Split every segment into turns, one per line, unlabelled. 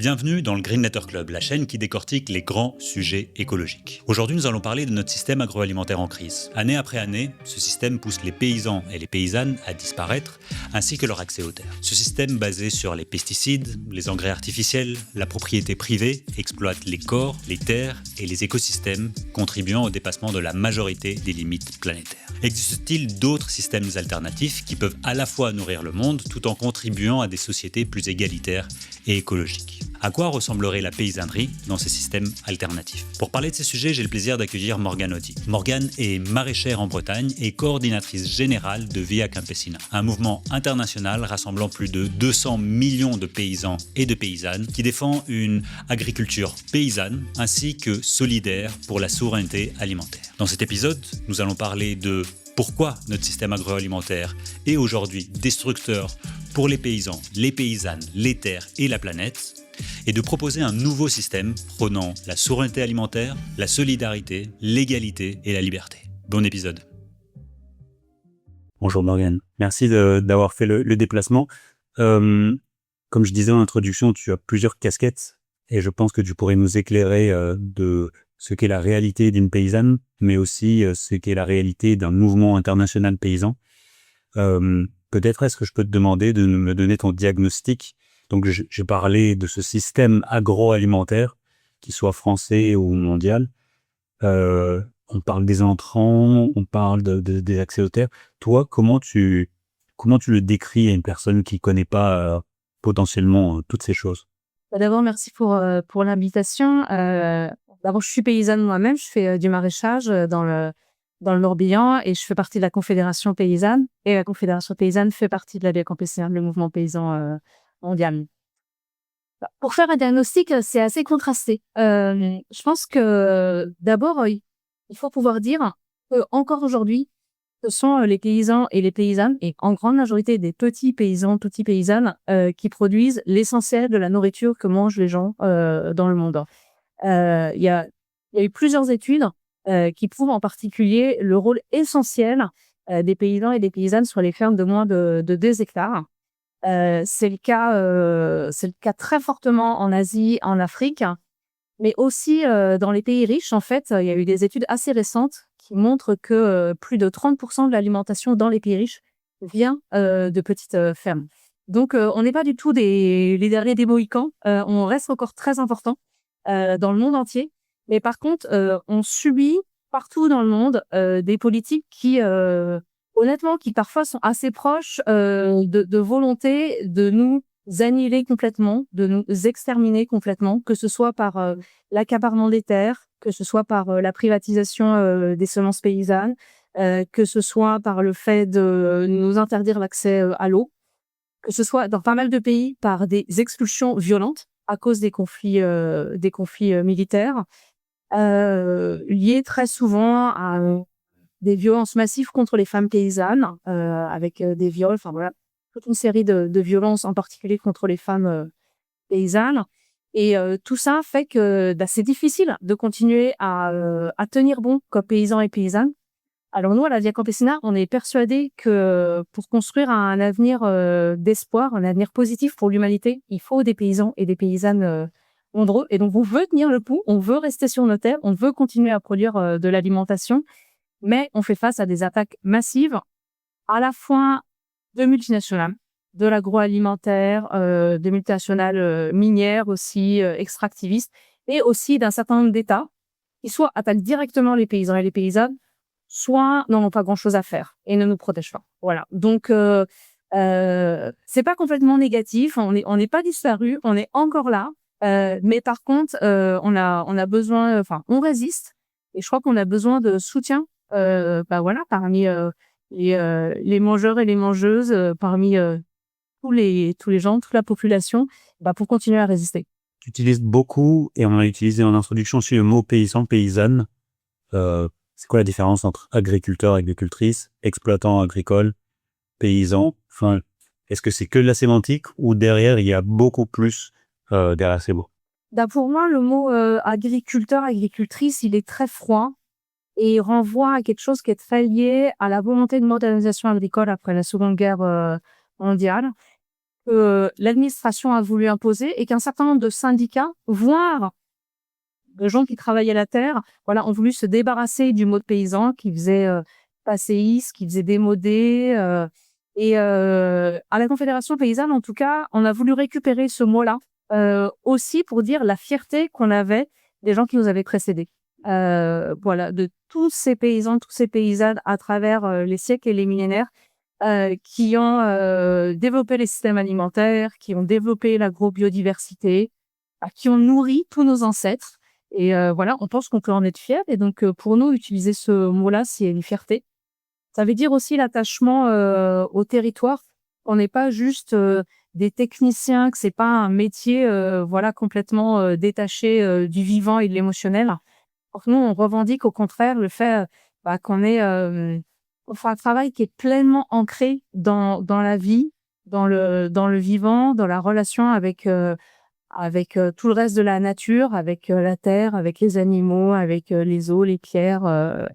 Bienvenue dans le Green Letter Club, la chaîne qui décortique les grands sujets écologiques. Aujourd'hui, nous allons parler de notre système agroalimentaire en crise. Année après année, ce système pousse les paysans et les paysannes à disparaître, ainsi que leur accès aux terres. Ce système basé sur les pesticides, les engrais artificiels, la propriété privée, exploite les corps, les terres et les écosystèmes, contribuant au dépassement de la majorité des limites planétaires. Existe-t-il d'autres systèmes alternatifs qui peuvent à la fois nourrir le monde tout en contribuant à des sociétés plus égalitaires et écologiques? À quoi ressemblerait la paysannerie dans ces systèmes alternatifs? Pour parler de ces sujets, j'ai le plaisir d'accueillir Morgane Audy. Morgane est maraîchère en Bretagne et coordinatrice générale de Via Campesina, un mouvement international rassemblant plus de 200 millions de paysans et de paysannes qui défend une agriculture paysanne ainsi que solidaire pour la souveraineté alimentaire. Dans cet épisode, nous allons parler de pourquoi notre système agroalimentaire est aujourd'hui destructeur pour les paysans, les paysannes, les terres et la planète, et de proposer un nouveau système prônant la souveraineté alimentaire, la solidarité, l'égalité et la liberté. Bon épisode. Bonjour Morgane, merci d'avoir fait le déplacement. Comme je disais en introduction, tu as plusieurs casquettes et je pense que tu pourrais nous éclairer de ce qu'est la réalité d'une paysanne, mais aussi ce qu'est la réalité d'un mouvement international paysan. Peut-être est-ce que je peux te demander de me donner ton diagnostic? Donc, j'ai parlé de ce système agroalimentaire, qu'il soit français ou mondial. On parle des entrants, on parle des accès aux terres. Toi, comment tu le décris à une personne qui connaît pas potentiellement toutes ces choses?
D'abord, merci pour l'invitation. D'abord, je suis paysanne moi-même. Je fais du maraîchage dans le Morbihan et je fais partie de la Confédération paysanne. Et la Confédération paysanne fait partie de la Via Campesina, le mouvement paysan mondial. Pour faire un diagnostic, c'est assez contrasté. Je pense que d'abord, il faut pouvoir dire que encore aujourd'hui, ce sont les paysans et les paysannes, et en grande majorité des petits paysans, petites paysannes, qui produisent l'essentiel de la nourriture que mangent les gens dans le monde. Il y a eu plusieurs études qui prouvent en particulier le rôle essentiel des paysans et des paysannes sur les fermes de moins de 2 hectares. C'est le cas très fortement en Asie, en Afrique, mais aussi dans les pays riches. En fait, il y a eu des études assez récentes qui montrent que plus de 30% de l'alimentation dans les pays riches vient de petites fermes. Donc, on n'est pas du tout les derniers des Mohicans. On reste encore très important dans le monde entier. Mais par contre, on subit partout dans le monde des politiques qui, honnêtement, qui parfois sont assez proches de volonté de nous annihiler complètement, de nous exterminer complètement, que ce soit par l'accaparement des terres, que ce soit par la privatisation des semences paysannes, que ce soit par le fait de nous interdire l'accès à l'eau, que ce soit dans pas mal de pays par des expulsions violentes à cause des conflits militaires, liés très souvent à des violences massives contre les femmes paysannes, avec des viols, enfin voilà, toute une série de violences en particulier contre les femmes paysannes. Et tout ça fait que c'est difficile de continuer à tenir bon comme paysans et paysannes. Alors nous, à la Via Campesina, on est persuadés que pour construire un avenir d'espoir, un avenir positif pour l'humanité, il faut des paysans et des paysannes nombreux. Et donc on veut tenir le pouls, on veut rester sur nos terres, on veut continuer à produire de l'alimentation, mais on fait face à des attaques massives, à la fois de multinationales, de l'agroalimentaire, de multinationales minières aussi, extractivistes, et aussi d'un certain nombre d'États qui soit attaquent directement les paysans et les paysannes, soit n'en ont pas grand-chose à faire et ne nous protègent pas. Voilà. Donc, c'est pas complètement négatif. On n'est pas disparu. On est encore là. Mais par contre, on a besoin, enfin, on résiste. Et je crois qu'on a besoin de soutien, voilà, parmi les mangeurs et les mangeuses, parmi tous les gens, toute la population, pour continuer à résister.
Tu utilises beaucoup, et on a utilisé en introduction aussi le mot paysan, paysanne. C'est quoi la différence entre agriculteur, agricultrice, exploitant agricole, paysan? Enfin, est-ce que c'est que de la sémantique ou derrière il y a beaucoup plus derrière ces mots?
Pour moi, le mot agriculteur, agricultrice, il est très froid et il renvoie à quelque chose qui est très lié à la volonté de modernisation agricole après la Seconde Guerre mondiale. que l'administration a voulu imposer et qu'un certain nombre de syndicats, voire de gens qui travaillaient la terre, voilà, ont voulu se débarrasser du mot de paysan qui faisait passéiste, qui faisait démodé. À la Confédération paysanne, en tout cas, on a voulu récupérer ce mot-là aussi pour dire la fierté qu'on avait des gens qui nous avaient précédés. Voilà, de tous ces paysans, tous ces paysannes à travers les siècles et les millénaires qui ont développé les systèmes alimentaires, qui ont développé l'agrobiodiversité, qui ont nourri tous nos ancêtres. Et voilà, on pense qu'on peut en être fier. Et donc, pour nous, utiliser ce mot-là, c'est une fierté. Ça veut dire aussi l'attachement au territoire. On n'est pas juste des techniciens, que c'est pas un métier voilà complètement détaché du vivant et de l'émotionnel. Pour nous, on revendique au contraire le fait qu'on ait on fait un travail qui est pleinement ancré dans la vie, dans le vivant, dans la relation avec tout le reste de la nature, avec la terre, avec les animaux, avec les eaux, les pierres.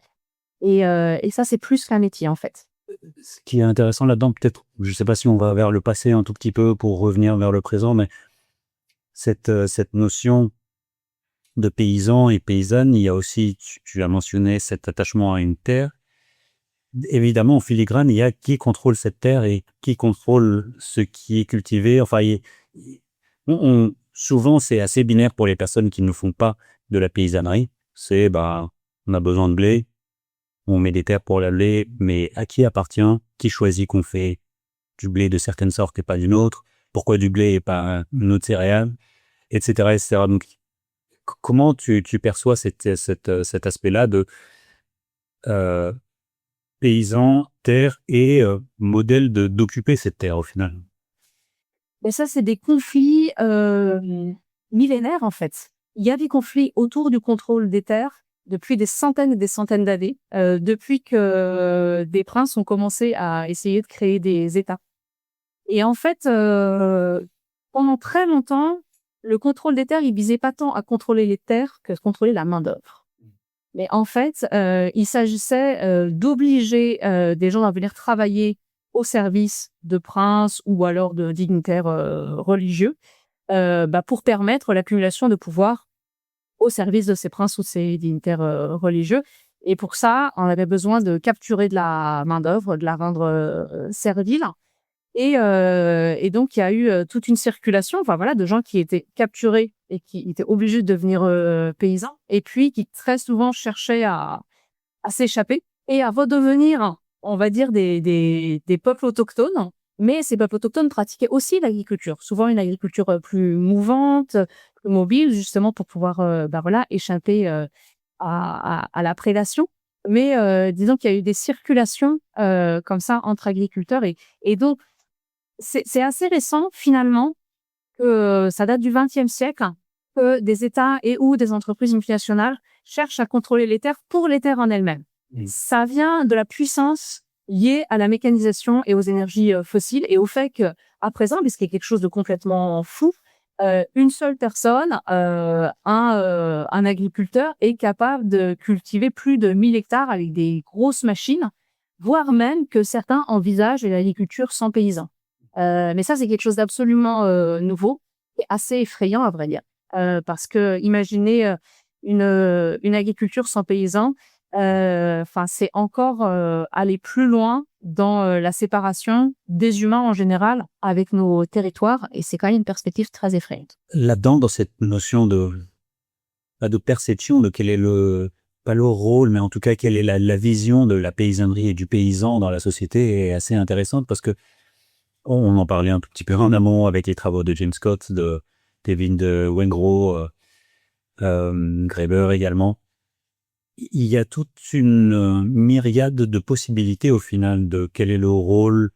Et ça, c'est plus qu'un métier, en fait.
Ce qui est intéressant là-dedans, peut-être, je ne sais pas si on va vers le passé un tout petit peu pour revenir vers le présent, mais cette notion de paysans et paysannes, il y a aussi, tu as mentionné cet attachement à une terre. Évidemment, en filigrane, il y a qui contrôle cette terre et qui contrôle ce qui est cultivé. Enfin, souvent, c'est assez binaire pour les personnes qui ne font pas de la paysannerie. C'est, on a besoin de blé, on met des terres pour le blé, mais à qui appartient? Qui choisit qu'on fait du blé de certaines sortes et pas d'une autre? Pourquoi du blé et pas une autre céréale? Etc., etc. Donc, comment tu perçois cet aspect-là de paysan, terre et modèle d'occuper cette terre au final?
Et ça, c'est des conflits millénaires, en fait. Il y a des conflits autour du contrôle des terres depuis des centaines et des centaines d'années, depuis que des princes ont commencé à essayer de créer des États. Et en fait, pendant très longtemps, le contrôle des terres, il visait pas tant à contrôler les terres que de contrôler la main-d'œuvre. Mais en fait, il s'agissait d'obliger des gens à venir travailler au service de princes ou alors de dignitaires religieux pour permettre l'accumulation de pouvoir au service de ces princes ou de ces dignitaires religieux. Et pour ça, on avait besoin de capturer de la main-d'œuvre, de la rendre servile. Et donc, il y a eu toute une circulation, de gens qui étaient capturés et qui étaient obligés de devenir paysans, et puis qui très souvent cherchaient à s'échapper et à redevenir, on va dire, des peuples autochtones. Mais ces peuples autochtones pratiquaient aussi l'agriculture, souvent une agriculture plus mouvante, plus mobile, justement pour pouvoir échapper à la prédation. Mais disons qu'il y a eu des circulations comme ça entre agriculteurs et donc c'est assez récent finalement que ça date du XXe siècle que des États et ou des entreprises multinationales cherchent à contrôler les terres pour les terres en elles-mêmes. Ça vient de la puissance liée à la mécanisation et aux énergies fossiles et au fait que à présent, mais ce qui est quelque chose de complètement fou, une seule personne, un agriculteur est capable de cultiver plus de 1000 hectares avec des grosses machines, voire même que certains envisagent l'agriculture sans paysans. Mais ça, c'est quelque chose d'absolument nouveau et assez effrayant, à vrai dire. Parce que imaginez une agriculture sans paysans, c'est encore aller plus loin dans la séparation des humains en général avec nos territoires, et c'est quand même une perspective très effrayante.
Là-dedans, dans cette notion de perception de quel est pas le rôle, mais en tout cas, quelle est la vision de la paysannerie et du paysan dans la société est assez intéressante parce que on en parlait un tout petit peu en amont avec les travaux de James Scott, de Devin de Wengro, Graeber également. Il y a toute une myriade de possibilités au final de quel est le rôle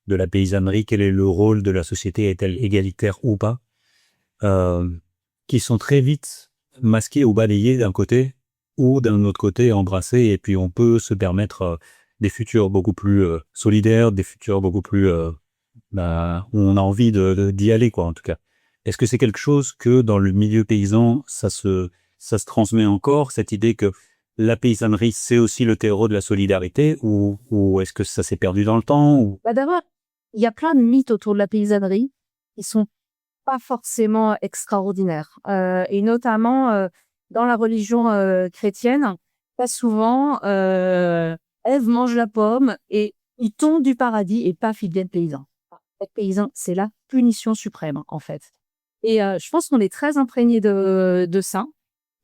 de la paysannerie, quel est le rôle de la société, est-elle égalitaire ou pas, qui sont très vite masqués ou balayés d'un côté ou d'un autre côté embrassés, et puis on peut se permettre des futurs beaucoup plus solidaires, des futurs beaucoup plus où on a envie d'y aller, quoi, en tout cas. Est-ce que c'est quelque chose que dans le milieu paysan, ça se transmet encore, cette idée que la paysannerie, c'est aussi le terreau de la solidarité, ou est-ce que ça s'est perdu dans le temps ou...
D'abord, il y a plein de mythes autour de la paysannerie. qui sont pas forcément extraordinaires. Et notamment dans la religion chrétienne, pas souvent, Ève mange la pomme et il tombe du paradis et paf, il devient paysan. Être paysan, c'est la punition suprême, en fait. Et je pense qu'on est très imprégné de ça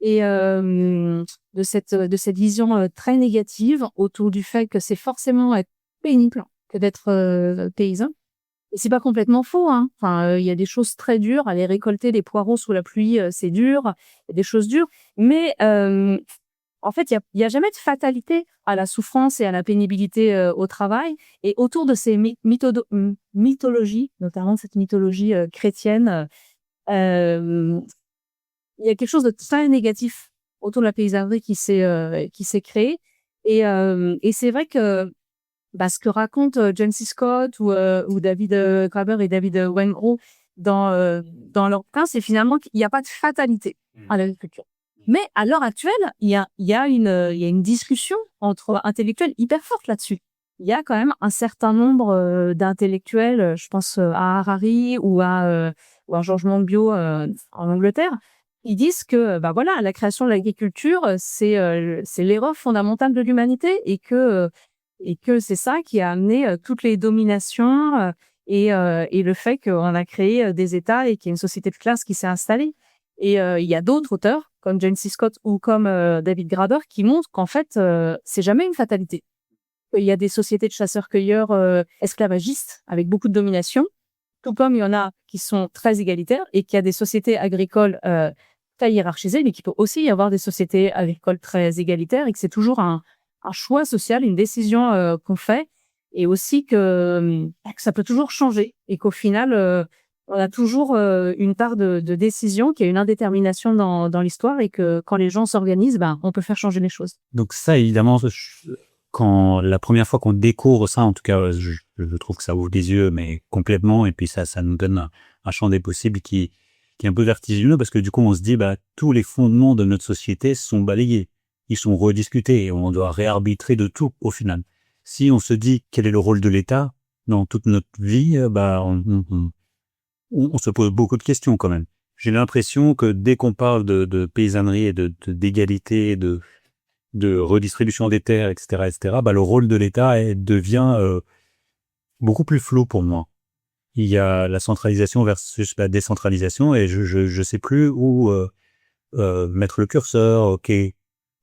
et de cette vision très négative autour du fait que c'est forcément être pénible que d'être paysan. Et c'est pas complètement faux, hein. Enfin, il y a des choses très dures. Aller récolter des poireaux sous la pluie, c'est dur. Il y a des choses dures. Mais en fait, il y a jamais de fatalité à la souffrance et à la pénibilité au travail. Et autour de ces mythologies, notamment cette mythologie chrétienne, il y a quelque chose de très négatif autour de la paysannerie qui s'est créé. Et c'est vrai que ce que racontent James C. Scott ou David Graeber et David Wengrow dans leur bouquin, c'est finalement qu'il n'y a pas de fatalité à l'agriculture. Mais à l'heure actuelle, il y a une discussion entre intellectuels hyper forte là-dessus. Il y a quand même un certain nombre d'intellectuels, je pense à Harari ou à George Monbiot en Angleterre, qui disent que voilà, la création de l'agriculture, c'est l'erreur fondamentale de l'humanité et que c'est ça qui a amené toutes les dominations et le fait qu'on a créé des États et qu'il y a une société de classe qui s'est installée. Et il y a d'autres auteurs, comme James C. Scott ou comme David Graeber, qui montrent qu'en fait, c'est jamais une fatalité. Il y a des sociétés de chasseurs-cueilleurs esclavagistes avec beaucoup de domination, tout comme il y en a qui sont très égalitaires et qu'il y a des sociétés agricoles très hiérarchisées, mais qu'il peut aussi y avoir des sociétés agricoles très égalitaires et que c'est toujours un choix social, une décision qu'on fait, et aussi que ça peut toujours changer et qu'au final, on a toujours une part de décision, qu'il y a une indétermination dans l'histoire et que quand les gens s'organisent, on peut faire changer les choses.
Donc ça, évidemment, quand la première fois qu'on découvre ça, en tout cas, je trouve que ça ouvre les yeux, mais complètement, et puis ça nous donne un champ des possibles qui est un peu vertigineux, parce que du coup, on se dit, tous les fondements de notre société sont balayés. Ils sont rediscutés et on doit réarbitrer de tout au final. Si on se dit quel est le rôle de l'État dans toute notre vie, on se pose beaucoup de questions quand même. J'ai l'impression que dès qu'on parle de paysannerie et d'égalité, de redistribution des terres, etc., le rôle de l'État devient beaucoup plus flou pour moi. Il y a la centralisation versus la décentralisation et je sais plus où mettre le curseur.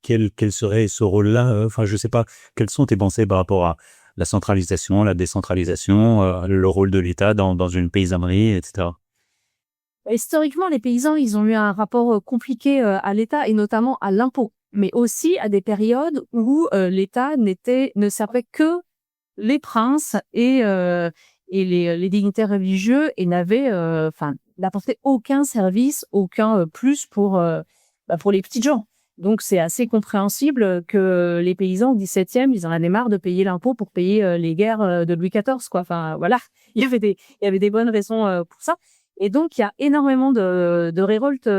Quel serait ce rôle-là? Enfin, je sais pas. Quelles sont tes pensées par rapport à la centralisation, la décentralisation, le rôle de l'État dans une paysannerie, etc.
Historiquement, les paysans, ils ont eu un rapport compliqué à l'État et notamment à l'impôt, mais aussi à des périodes où l'État ne servait que les princes et les dignitaires religieux et n'apportait aucun service, aucun plus pour les petits gens. Donc, c'est assez compréhensible que les paysans au XVIIe, ils en avaient marre de payer l'impôt pour payer les guerres de Louis XIV, quoi. Enfin, voilà. Il y avait des bonnes raisons pour ça. Et donc, il y a énormément de révoltes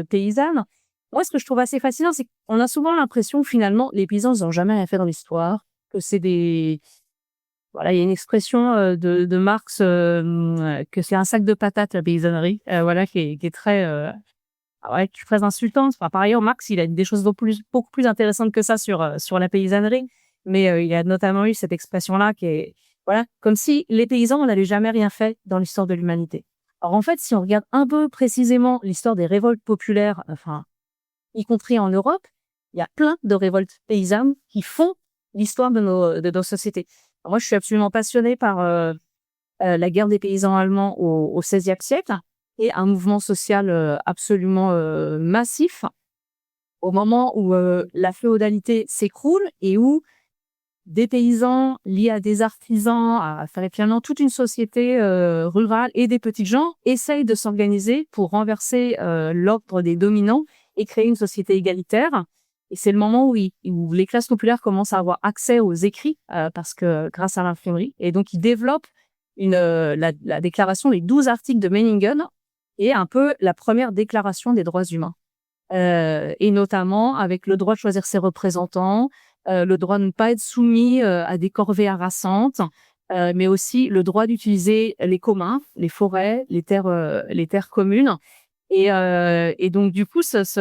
paysannes. Moi, ce que je trouve assez fascinant, c'est qu'on a souvent l'impression, finalement, les paysans, ils n'ont jamais rien fait dans l'histoire, que c'est il y a une expression de Marx, que c'est un sac de patates, la paysannerie, qui est très... qui est très insultante. Enfin, par ailleurs, Marx, il a dit des choses beaucoup plus intéressantes que ça sur la paysannerie. Mais il y a notamment eu cette expression-là qui est, comme si les paysans n'avaient jamais rien fait dans l'histoire de l'humanité. Alors, en fait, si on regarde un peu précisément l'histoire des révoltes populaires, y compris en Europe, il y a plein de révoltes paysannes qui font l'histoire de nos sociétés. Alors, moi, je suis absolument passionnée par la guerre des paysans allemands au XVIe siècle. Et un mouvement social absolument massif au moment où la féodalité s'écroule et où des paysans liés à des artisans, à finalement toute une société rurale et des petits gens essayent de s'organiser pour renverser l'ordre des dominants et créer une société égalitaire. Et c'est le moment où les classes populaires commencent à avoir accès aux écrits parce que grâce à l'imprimerie. Et donc, ils développent la déclaration, les 12 articles de Meiningen, et un peu la première déclaration des droits humains. Et notamment avec le droit de choisir ses représentants, le droit de ne pas être soumis à des corvées harassantes, mais aussi le droit d'utiliser les communs, les forêts, les terres communes. Et donc du coup, cette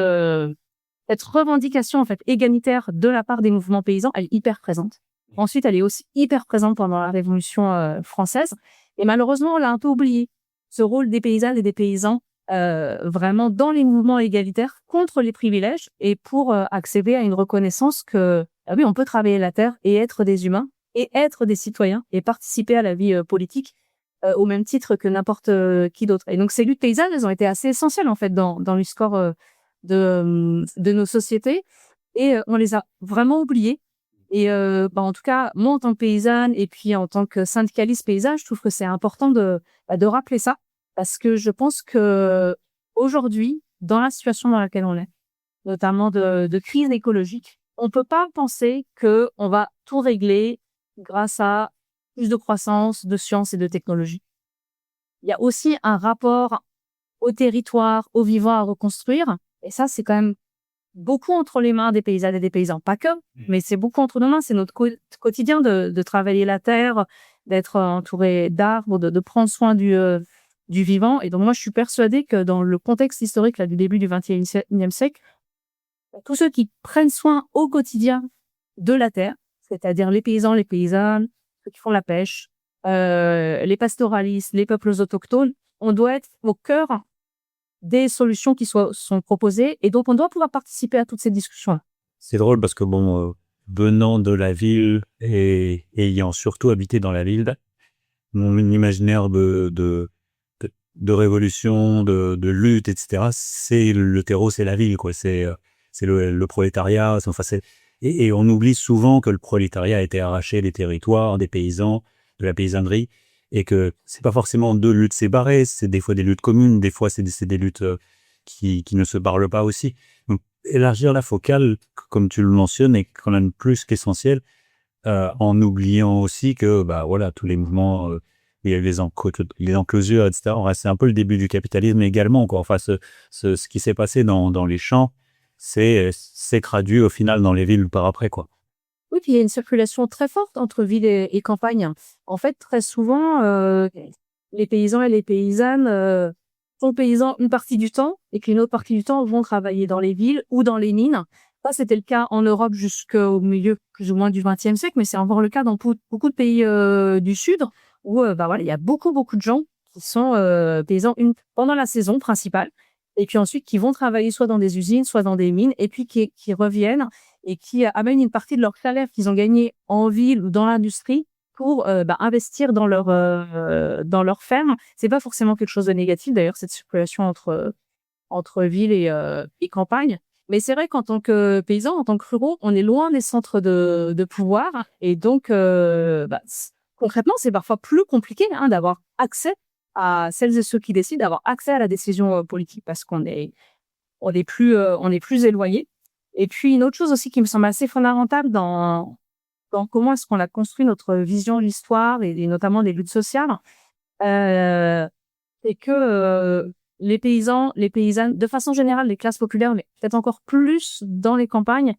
revendication en fait égalitaire de la part des mouvements paysans, elle est hyper présente. Ensuite, elle est aussi hyper présente pendant la Révolution française. Et malheureusement, on l'a un peu oublié, ce rôle des paysannes et des paysans vraiment dans les mouvements égalitaires contre les privilèges et pour accéder à une reconnaissance que oui, on peut travailler la terre et être des humains et être des citoyens et participer à la vie politique au même titre que n'importe qui d'autre. Et donc ces luttes paysannes, elles ont été assez essentielles en fait dans l'histoire de nos sociétés et on les a vraiment oubliées. Et en tout cas, moi en tant que paysanne et puis en tant que syndicaliste paysanne, je trouve que c'est important de rappeler ça parce que je pense que aujourd'hui, dans la situation dans laquelle on est, notamment de crise écologique, on peut pas penser que on va tout régler grâce à plus de croissance, de science et de technologie. Il y a aussi un rapport au territoire, au vivant à reconstruire. Et ça, c'est quand même beaucoup entre les mains des paysannes et des paysans. Pas que, mais c'est beaucoup entre nos mains. C'est notre quotidien de travailler la terre, d'être entouré d'arbres, de prendre soin du vivant. Et donc, moi, je suis persuadée que dans le contexte historique là, du début du XXIe siècle, tous ceux qui prennent soin au quotidien de la terre, c'est-à-dire les paysans, les paysannes, ceux qui font la pêche, les pastoralistes, les peuples autochtones, on doit être au cœur des solutions qui sont proposées et donc on doit pouvoir participer à toutes ces discussions.
C'est drôle parce que venant de la ville et ayant surtout habité dans la ville, mon imaginaire de révolution, de lutte, etc., c'est le terreau, c'est la ville, quoi. C'est le prolétariat. Et on oublie souvent que le prolétariat a été arraché des territoires, des paysans, de la paysannerie, et que c'est pas forcément deux luttes séparées, c'est des fois des luttes communes, des fois c'est des luttes qui ne se parlent pas aussi. Donc, élargir la focale, comme tu le mentionnes, est quand même plus qu'essentiel, en oubliant aussi que tous les mouvements, il y a eu les enclosures, etc. C'est un peu le début du capitalisme également, quoi. Enfin, ce qui s'est passé dans les champs, c'est traduit au final dans les villes par après, quoi.
Oui, puis il y a une circulation très forte entre ville et campagne. En fait, très souvent, les paysans et les paysannes sont paysans une partie du temps et qu'une autre partie du temps vont travailler dans les villes ou dans les mines. Ça, c'était le cas en Europe jusqu'au milieu plus ou moins du XXe siècle, mais c'est encore le cas dans beaucoup de pays du Sud où il y a beaucoup de gens qui sont paysans pendant la saison principale et puis ensuite qui vont travailler soit dans des usines, soit dans des mines et puis qui reviennent et qui amènent une partie de leur salaire qu'ils ont gagné en ville ou dans l'industrie pour investir dans leur ferme. C'est pas forcément quelque chose de négatif d'ailleurs cette circulation entre ville et campagne. Mais c'est vrai qu'en tant que paysans, en tant que ruraux, on est loin des centres de pouvoir et donc concrètement c'est parfois plus compliqué d'avoir accès à celles et ceux qui décident, d'avoir accès à la décision politique parce qu'on est plus éloigné. Et puis, une autre chose aussi qui me semble assez fondamentale dans comment est-ce qu'on a construit notre vision de l'histoire et notamment des luttes sociales, c'est que les paysans, les paysannes, de façon générale, les classes populaires, mais peut-être encore plus dans les campagnes,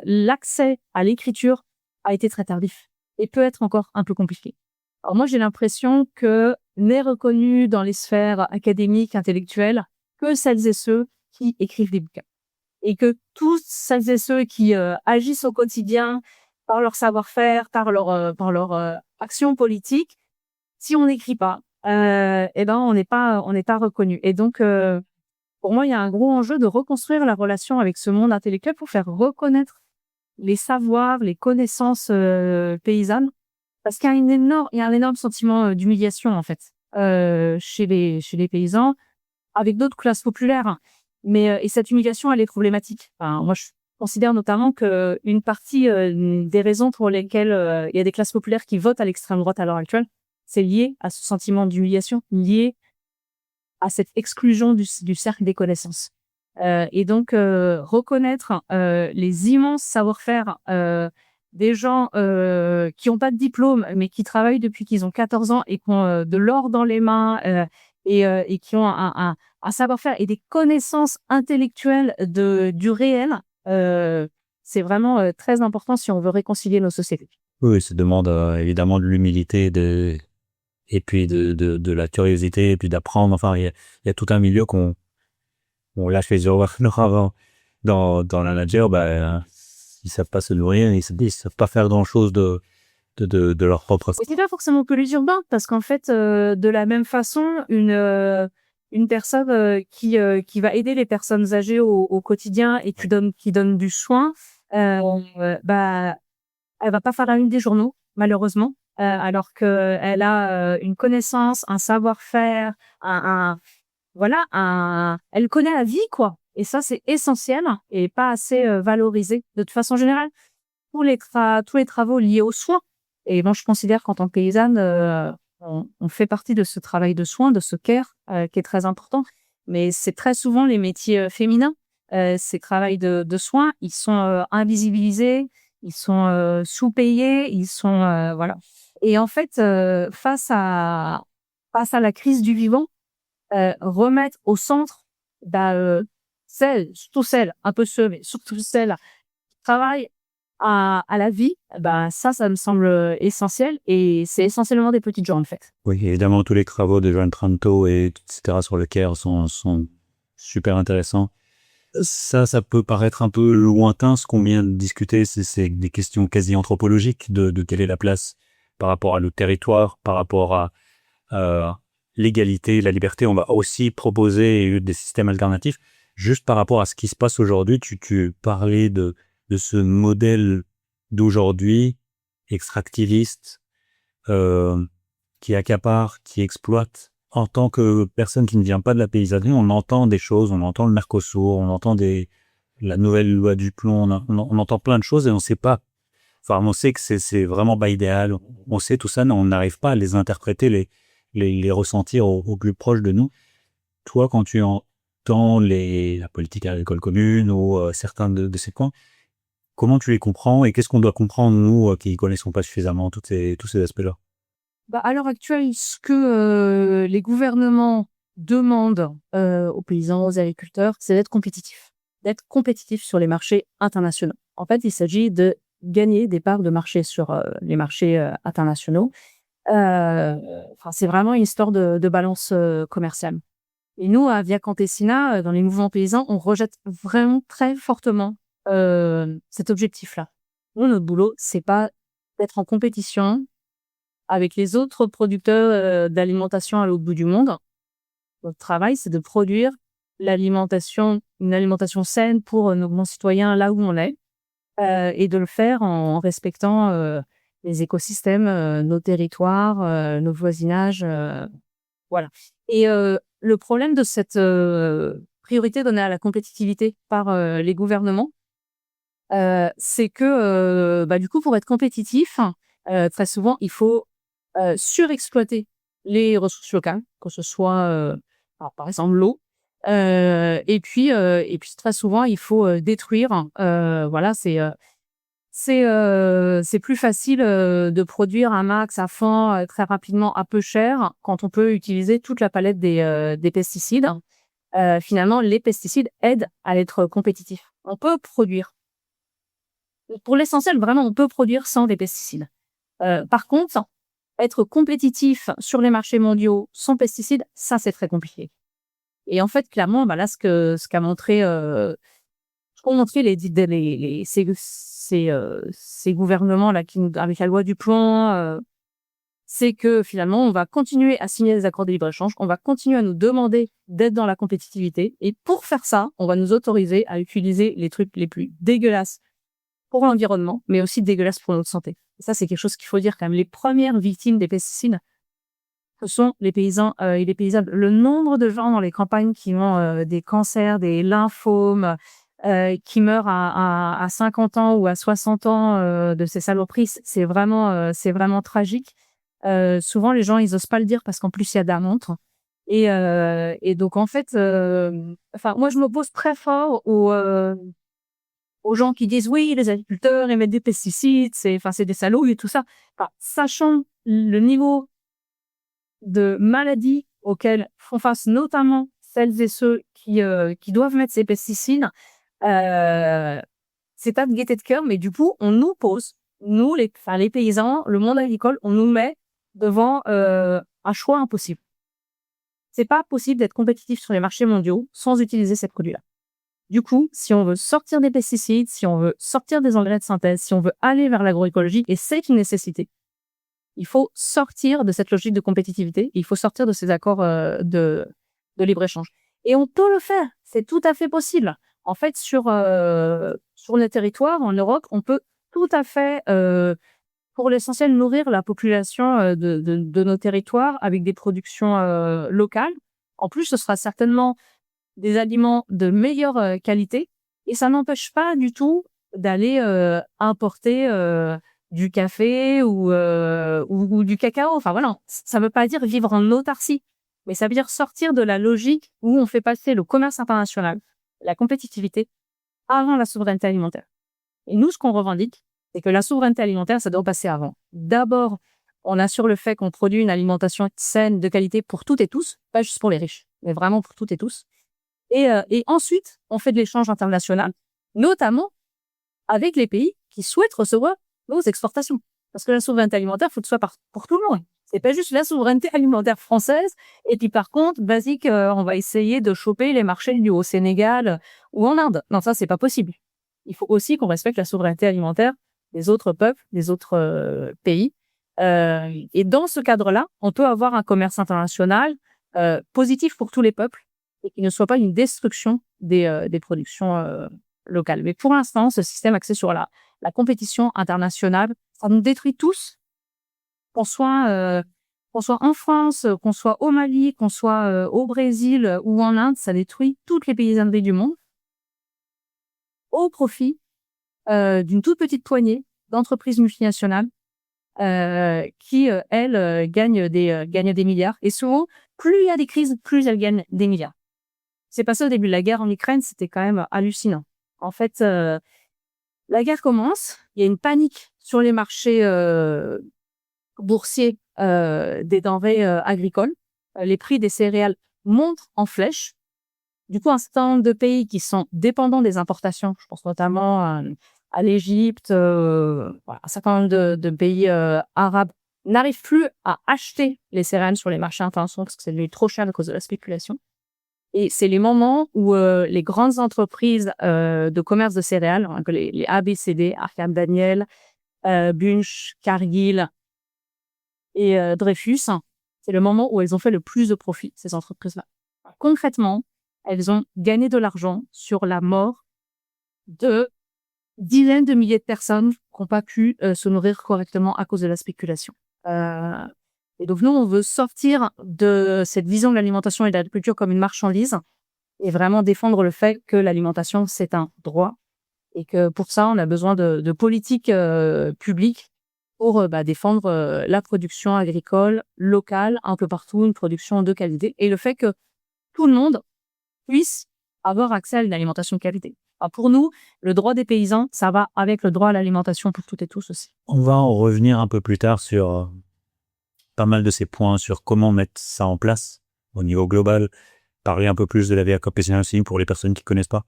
l'accès à l'écriture a été très tardif et peut être encore un peu compliqué. Alors moi, j'ai l'impression que n'est reconnu dans les sphères académiques, intellectuelles, que celles et ceux qui écrivent des bouquins. Et que tous celles et ceux qui agissent au quotidien par leur savoir-faire, par leur action politique, si on n'écrit pas, on n'est pas reconnu. Et donc, pour moi, il y a un gros enjeu de reconstruire la relation avec ce monde intellectuel pour faire reconnaître les savoirs, les connaissances paysannes, parce qu'il y a un énorme sentiment d'humiliation en fait chez les paysans, avec d'autres classes populaires. Mais et cette humiliation, elle est problématique. Enfin, moi, je considère notamment que une partie des raisons pour lesquelles il y a des classes populaires qui votent à l'extrême droite à l'heure actuelle, c'est lié à ce sentiment d'humiliation, lié à cette exclusion du cercle des connaissances. Et donc reconnaître les immenses savoir-faire des gens qui n'ont pas de diplôme, mais qui travaillent depuis qu'ils ont 14 ans et qui ont de l'or dans les mains et qui ont un savoir-faire et des connaissances intellectuelles du réel, c'est vraiment très important si on veut réconcilier nos sociétés.
Oui, ça demande évidemment de l'humilité et puis de la curiosité et puis d'apprendre. Enfin, il y a tout un milieu qu'on lâche les overlords avant. Dans la nature, ils savent pas se nourrir, ils savent pas faire grand-chose de leur propre.
Et c'est pas forcément que les urbains, parce qu'en fait, de la même façon, une personne qui va aider les personnes âgées au quotidien et qui donne du soin, bah, elle va pas faire la une des journaux, malheureusement, alors que elle a une connaissance, un savoir-faire, voilà, elle connaît la vie, quoi. Et ça, c'est essentiel et pas assez valorisé. De toute façon générale, tous les travaux liés aux soins. Et moi, je considère qu'en tant que paysanne, on fait partie de ce travail de soins, de ce care, qui est très important. Mais c'est très souvent les métiers féminins, ces travails de soins, ils sont invisibilisés, ils sont sous-payés, ils sont voilà. Et en fait, face à la crise du vivant, remettre au centre, surtout celles, un peu ceux, mais surtout celles qui travaillent à la vie, ça me semble essentiel et c'est essentiellement des petites gens, en fait.
Oui, évidemment, tous les travaux de Joan Tranto et etc. sur le care sont super intéressants. Ça peut paraître un peu lointain, ce qu'on vient de discuter, c'est des questions quasi anthropologiques de quelle est la place par rapport à le territoire, par rapport à l'égalité, la liberté. On va aussi proposer des systèmes alternatifs. Juste par rapport à ce qui se passe aujourd'hui, tu parlais de ce modèle d'aujourd'hui, extractiviste, qui accapare, qui exploite. En tant que personne qui ne vient pas de la paysannerie, on entend des choses, on entend le Mercosur, on entend la nouvelle loi du plomb, on entend plein de choses et on sait pas. Enfin, on sait que c'est vraiment pas idéal. On sait tout ça, mais on n'arrive pas à les interpréter, les ressentir au plus proche de nous. Toi, quand tu entends la politique agricole commune ou certains de ces points, comment tu les comprends et qu'est-ce qu'on doit comprendre, nous, qui ne connaissons pas suffisamment tous ces aspects-là?
À l'heure actuelle, ce que les gouvernements demandent aux paysans, aux agriculteurs, c'est d'être compétitifs sur les marchés internationaux. En fait, il s'agit de gagner des parts de marché sur les marchés internationaux. C'est vraiment une histoire de balance commerciale. Et nous, à Via Campesina, dans les mouvements paysans, on rejette vraiment très fortement cet objectif-là. Nous, notre boulot, c'est pas d'être en compétition avec les autres producteurs d'alimentation à l'autre bout du monde. Notre travail, c'est de produire une alimentation saine pour nos concitoyens là où on est, et de le faire en respectant les écosystèmes, nos territoires, nos voisinages, voilà. Et le problème de cette priorité donnée à la compétitivité par les gouvernements, c'est que du coup, pour être compétitif, très souvent, il faut surexploiter les ressources locales, que ce soit, alors par exemple l'eau, et puis très souvent il faut détruire. Voilà, c'est plus facile de produire un max à fond très rapidement à peu cher quand on peut utiliser toute la palette des pesticides. Finalement, les pesticides aident à être compétitif. On peut produire. Pour l'essentiel, vraiment, on peut produire sans des pesticides. Par contre, être compétitif sur les marchés mondiaux sans pesticides, ça, c'est très compliqué. Et en fait, clairement, là, ce qu'ont montré ces gouvernements-là avec la loi du plomb, c'est que finalement, on va continuer à signer des accords de libre-échange, on va continuer à nous demander d'être dans la compétitivité. Et pour faire ça, on va nous autoriser à utiliser les trucs les plus dégueulasses pour l'environnement, mais aussi dégueulasses pour notre santé. Et ça, c'est quelque chose qu'il faut dire quand même. Les premières victimes des pesticides, ce sont les paysans et les paysannes. Le nombre de gens dans les campagnes qui ont des cancers, des lymphomes, qui meurent à 50 ans ou à 60 ans de ces saloperies, c'est vraiment tragique. Souvent, les gens, ils osent pas le dire parce qu'en plus, il y a de la honte. Et donc, en fait, moi, je m'oppose très fort aux gens qui disent oui, les agriculteurs émettent des pesticides, c'est des salauds et tout ça. Sachant le niveau de maladies auxquelles font face notamment celles et ceux qui doivent mettre ces pesticides, c'est pas de gaieté de cœur, mais du coup, on nous pose nous, les paysans, le monde agricole, on nous met devant un choix impossible. C'est pas possible d'être compétitif sur les marchés mondiaux sans utiliser ces produits-là. Du coup, si on veut sortir des pesticides, si on veut sortir des engrais de synthèse, si on veut aller vers l'agroécologie, et c'est une nécessité, il faut sortir de cette logique de compétitivité, il faut sortir de ces accords de libre-échange. Et on peut le faire, c'est tout à fait possible. En fait, sur les territoires, en Europe, on peut tout à fait, pour l'essentiel, nourrir la population de nos territoires avec des productions locales. En plus, ce sera certainement des aliments de meilleure qualité et ça n'empêche pas du tout d'aller importer du café ou du cacao. Enfin voilà, ça veut pas dire vivre en autarcie, mais ça veut dire sortir de la logique où on fait passer le commerce international, la compétitivité, avant la souveraineté alimentaire. Et nous, ce qu'on revendique, c'est que la souveraineté alimentaire, ça doit passer avant. D'abord, on assure le fait qu'on produit une alimentation saine, de qualité pour toutes et tous, pas juste pour les riches, mais vraiment pour toutes et tous. Et ensuite, on fait de l'échange international, notamment avec les pays qui souhaitent recevoir nos exportations. Parce que la souveraineté alimentaire, faut que ce soit pour tout le monde. C'est pas juste la souveraineté alimentaire française. Et puis par contre, basique, on va essayer de choper les marchés au Sénégal ou en Inde. Non, ça, c'est pas possible. Il faut aussi qu'on respecte la souveraineté alimentaire des autres peuples, des autres pays. Et dans ce cadre-là, on peut avoir un commerce international positif pour tous les peuples et qui ne soit pas une destruction des productions locales. Mais pour l'instant, ce système axé sur la compétition internationale, ça nous détruit tous, qu'on soit en France, qu'on soit au Mali, qu'on soit au Brésil ou en Inde, ça détruit toutes les paysanneries du monde au profit d'une toute petite poignée d'entreprises multinationales qui, elles, gagnent des milliards. Et souvent, plus il y a des crises, plus elles gagnent des milliards. C'est passé au début de la guerre en Ukraine, c'était quand même hallucinant. En fait, la guerre commence, il y a une panique sur les marchés boursiers des denrées agricoles. Les prix des céréales montent en flèche. Du coup, un certain nombre de pays qui sont dépendants des importations, je pense notamment à l'Égypte, voilà, un certain nombre de pays arabes, n'arrivent plus à acheter les céréales sur les marchés internationaux parce que c'est devenu trop cher à cause de la spéculation. Et c'est les moments où les grandes entreprises de commerce de céréales, hein, que les ABCD, Arcam Daniel, Bunch, Cargill et Dreyfus, c'est le moment où elles ont fait le plus de profit, ces entreprises-là. Concrètement, elles ont gagné de l'argent sur la mort de dizaines de milliers de personnes qui n'ont pas pu se nourrir correctement à cause de la spéculation. Et donc, nous, on veut sortir de cette vision de l'alimentation et de l'agriculture comme une marchandise et vraiment défendre le fait que l'alimentation, c'est un droit et que pour ça, on a besoin de politiques publiques pour défendre la production agricole locale un peu partout, une production de qualité et le fait que tout le monde puisse avoir accès à une alimentation de qualité. Alors pour nous, le droit des paysans, ça va avec le droit à l'alimentation pour toutes et tous aussi.
On va en revenir un peu plus tard sur pas mal de ces points, sur comment mettre ça en place au niveau global, parler un peu plus de la VA compétition aussi pour les personnes qui ne connaissent pas.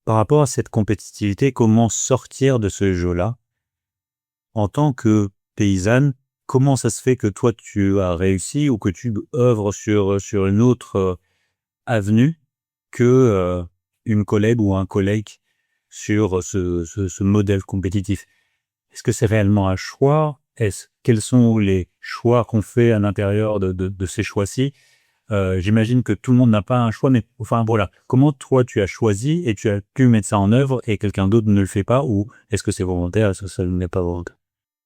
Par rapport à cette compétitivité, comment sortir de ce jeu-là en tant que paysanne? Comment ça se fait que toi, tu as réussi ou que tu œuvres sur une autre avenue que une collègue ou un collègue sur ce modèle compétitif? Est-ce que c'est réellement un choix? Quels sont les choix qu'on fait à l'intérieur de ces choix-ci? J'imagine que tout le monde n'a pas un choix, mais enfin voilà. Comment toi tu as choisi et tu as pu mettre ça en œuvre et quelqu'un d'autre ne le fait pas, ou est-ce que c'est volontaire? Est-ce que ça n'est pas volontaire?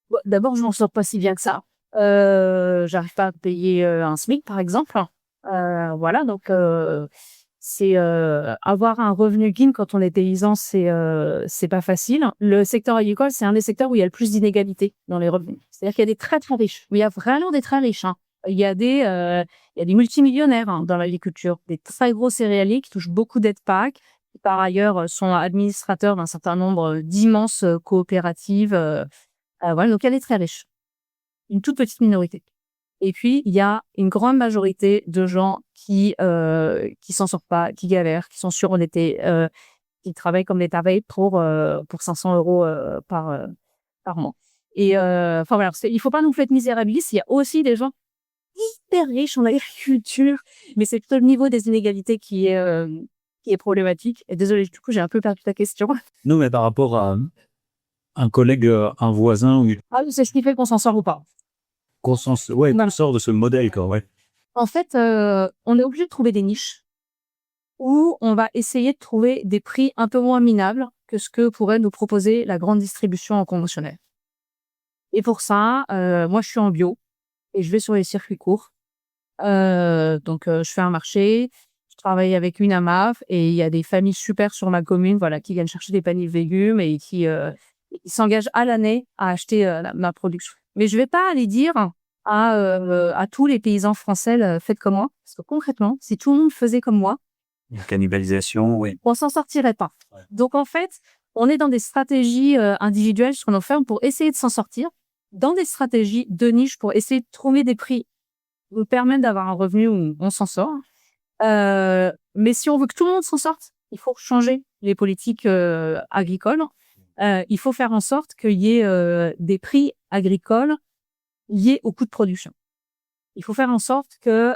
Bon, d'abord, je m'en sors pas si bien que ça. J'arrive pas à payer un SMIC, par exemple. Voilà, donc c'est avoir un revenu digne quand on est paysan, c'est pas facile. Le secteur agricole, c'est un des secteurs où il y a le plus d'inégalités dans les revenus. C'est-à-dire qu'il y a des très très riches, où il y a vraiment des très riches. Hein. Il y a des multimillionnaires dans l'agriculture, des très gros céréaliers qui touchent beaucoup d'aides PAC, qui par ailleurs sont administrateurs d'un certain nombre d'immenses coopératives. Voilà, donc il y a des très riches, une toute petite minorité. Et puis, il y a une grande majorité de gens qui s'en sortent pas, qui galèrent, qui sont surendettés, qui travaillent comme des tarés pour 500 € par mois. enfin voilà, il faut pas non plus être misérabiliste. Il y a aussi des gens hyper riches en agriculture, mais c'est plutôt le niveau des inégalités qui est problématique. Et désolé, du coup, j'ai un peu perdu ta question.
Non, mais par rapport à un collègue, un voisin,
Ah, c'est ce qui fait qu'on s'en sort ou pas.
qu'on
Voilà.
sort de ce modèle, quoi, ouais.
En fait, on est obligé de trouver des niches où on va essayer de trouver des prix un peu moins minables que ce que pourrait nous proposer la grande distribution en conventionnel. Et pour ça, moi, je suis en bio et je vais sur les circuits courts. Donc, je fais un marché, je travaille avec une AMAF et il y a des familles super sur ma commune, voilà, qui viennent chercher des paniers de légumes et qui s'engagent à l'année à acheter ma production. Mais je vais pas aller dire à tous les paysans français, faites comme moi, parce que concrètement, si tout le monde faisait comme moi,
La cannibalisation, oui.
on s'en sortirait pas.
Ouais.
Donc en fait, on est dans des stratégies individuelles sur nos fermes pour essayer de s'en sortir, dans des stratégies de niche pour essayer de trouver des prix qui nous permettent d'avoir un revenu où on s'en sort. Mais si on veut que tout le monde s'en sorte, il faut changer les politiques agricoles. Il faut faire en sorte qu'il y ait des prix agricoles liés au coût de production. Il faut faire en sorte que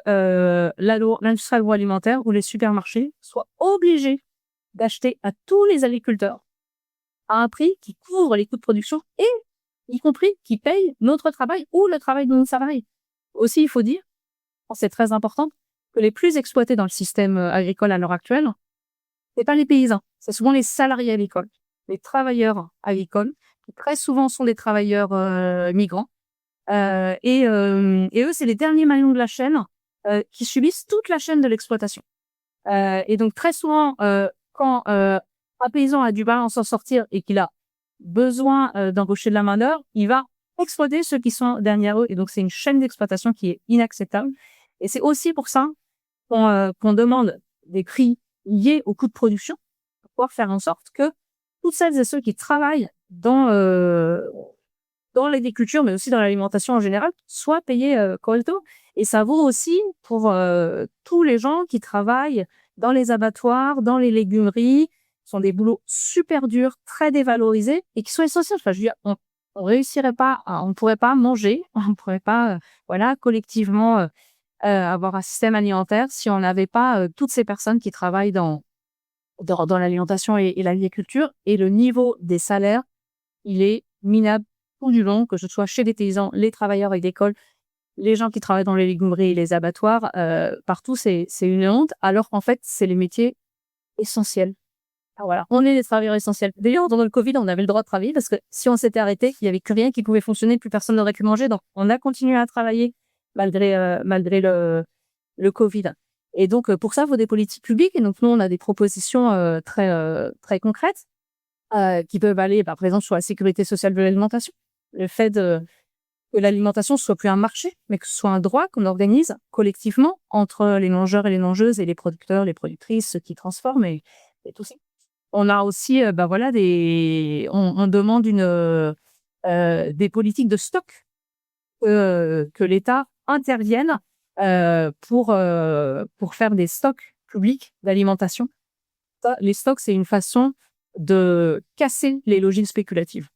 l'industrie agroalimentaire ou les supermarchés soient obligés d'acheter à tous les agriculteurs à un prix qui couvre les coûts de production et y compris qui paye notre travail ou le travail de nos salariés. Aussi, il faut dire, c'est très important, que les plus exploités dans le système agricole à l'heure actuelle, c'est pas les paysans, c'est souvent les salariés agricoles, les travailleurs agricoles, qui très souvent sont des travailleurs migrants. Et eux, c'est les derniers maillons de la chaîne qui subissent toute la chaîne de l'exploitation. Et donc très souvent, quand un paysan a du mal à s'en sortir et qu'il a besoin d'embaucher de la main-d'œuvre, il va exploiter ceux qui sont derrière eux. Et donc c'est une chaîne d'exploitation qui est inacceptable. Et c'est aussi pour ça qu'on demande des prix liés au coût de production pour pouvoir faire en sorte que toutes celles et ceux qui travaillent dans l'agriculture, mais aussi dans l'alimentation en général, soient payés correctement. Et ça vaut aussi pour tous les gens qui travaillent dans les abattoirs, dans les légumeries. Ce sont des boulots super durs, très dévalorisés et qui sont essentiels. Enfin, je veux dire, on réussirait pas, on ne pourrait pas manger, on ne pourrait pas, voilà, collectivement avoir un système alimentaire si on n'avait pas toutes ces personnes qui travaillent dans l'alimentation et l'agriculture. Et le niveau des salaires, il est minable tout du long, que ce soit chez les paysans, les travailleurs agricoles, les gens qui travaillent dans les légumeries et les abattoirs, partout, c'est une honte, alors qu'en fait, c'est les métiers essentiels. Alors voilà, on est des travailleurs essentiels. D'ailleurs, pendant le Covid, on avait le droit de travailler parce que si on s'était arrêté, il n'y avait plus rien qui pouvait fonctionner, plus personne n'aurait pu manger. Donc, on a continué à travailler malgré le Covid. Et donc, pour ça, il faut des politiques publiques. Et donc, nous, on a des propositions très concrètes qui peuvent aller, par exemple, sur la sécurité sociale de l'alimentation. Le fait que l'alimentation soit plus un marché, mais que ce soit un droit qu'on organise collectivement entre les mangeurs et les mangeuses et les producteurs, les productrices, ceux qui transforment et tout ça. On a aussi, voilà, on demande des politiques de stock, que l'État intervienne pour faire des stocks publics d'alimentation. Ça, les stocks, c'est une façon de casser les logiques spéculatives.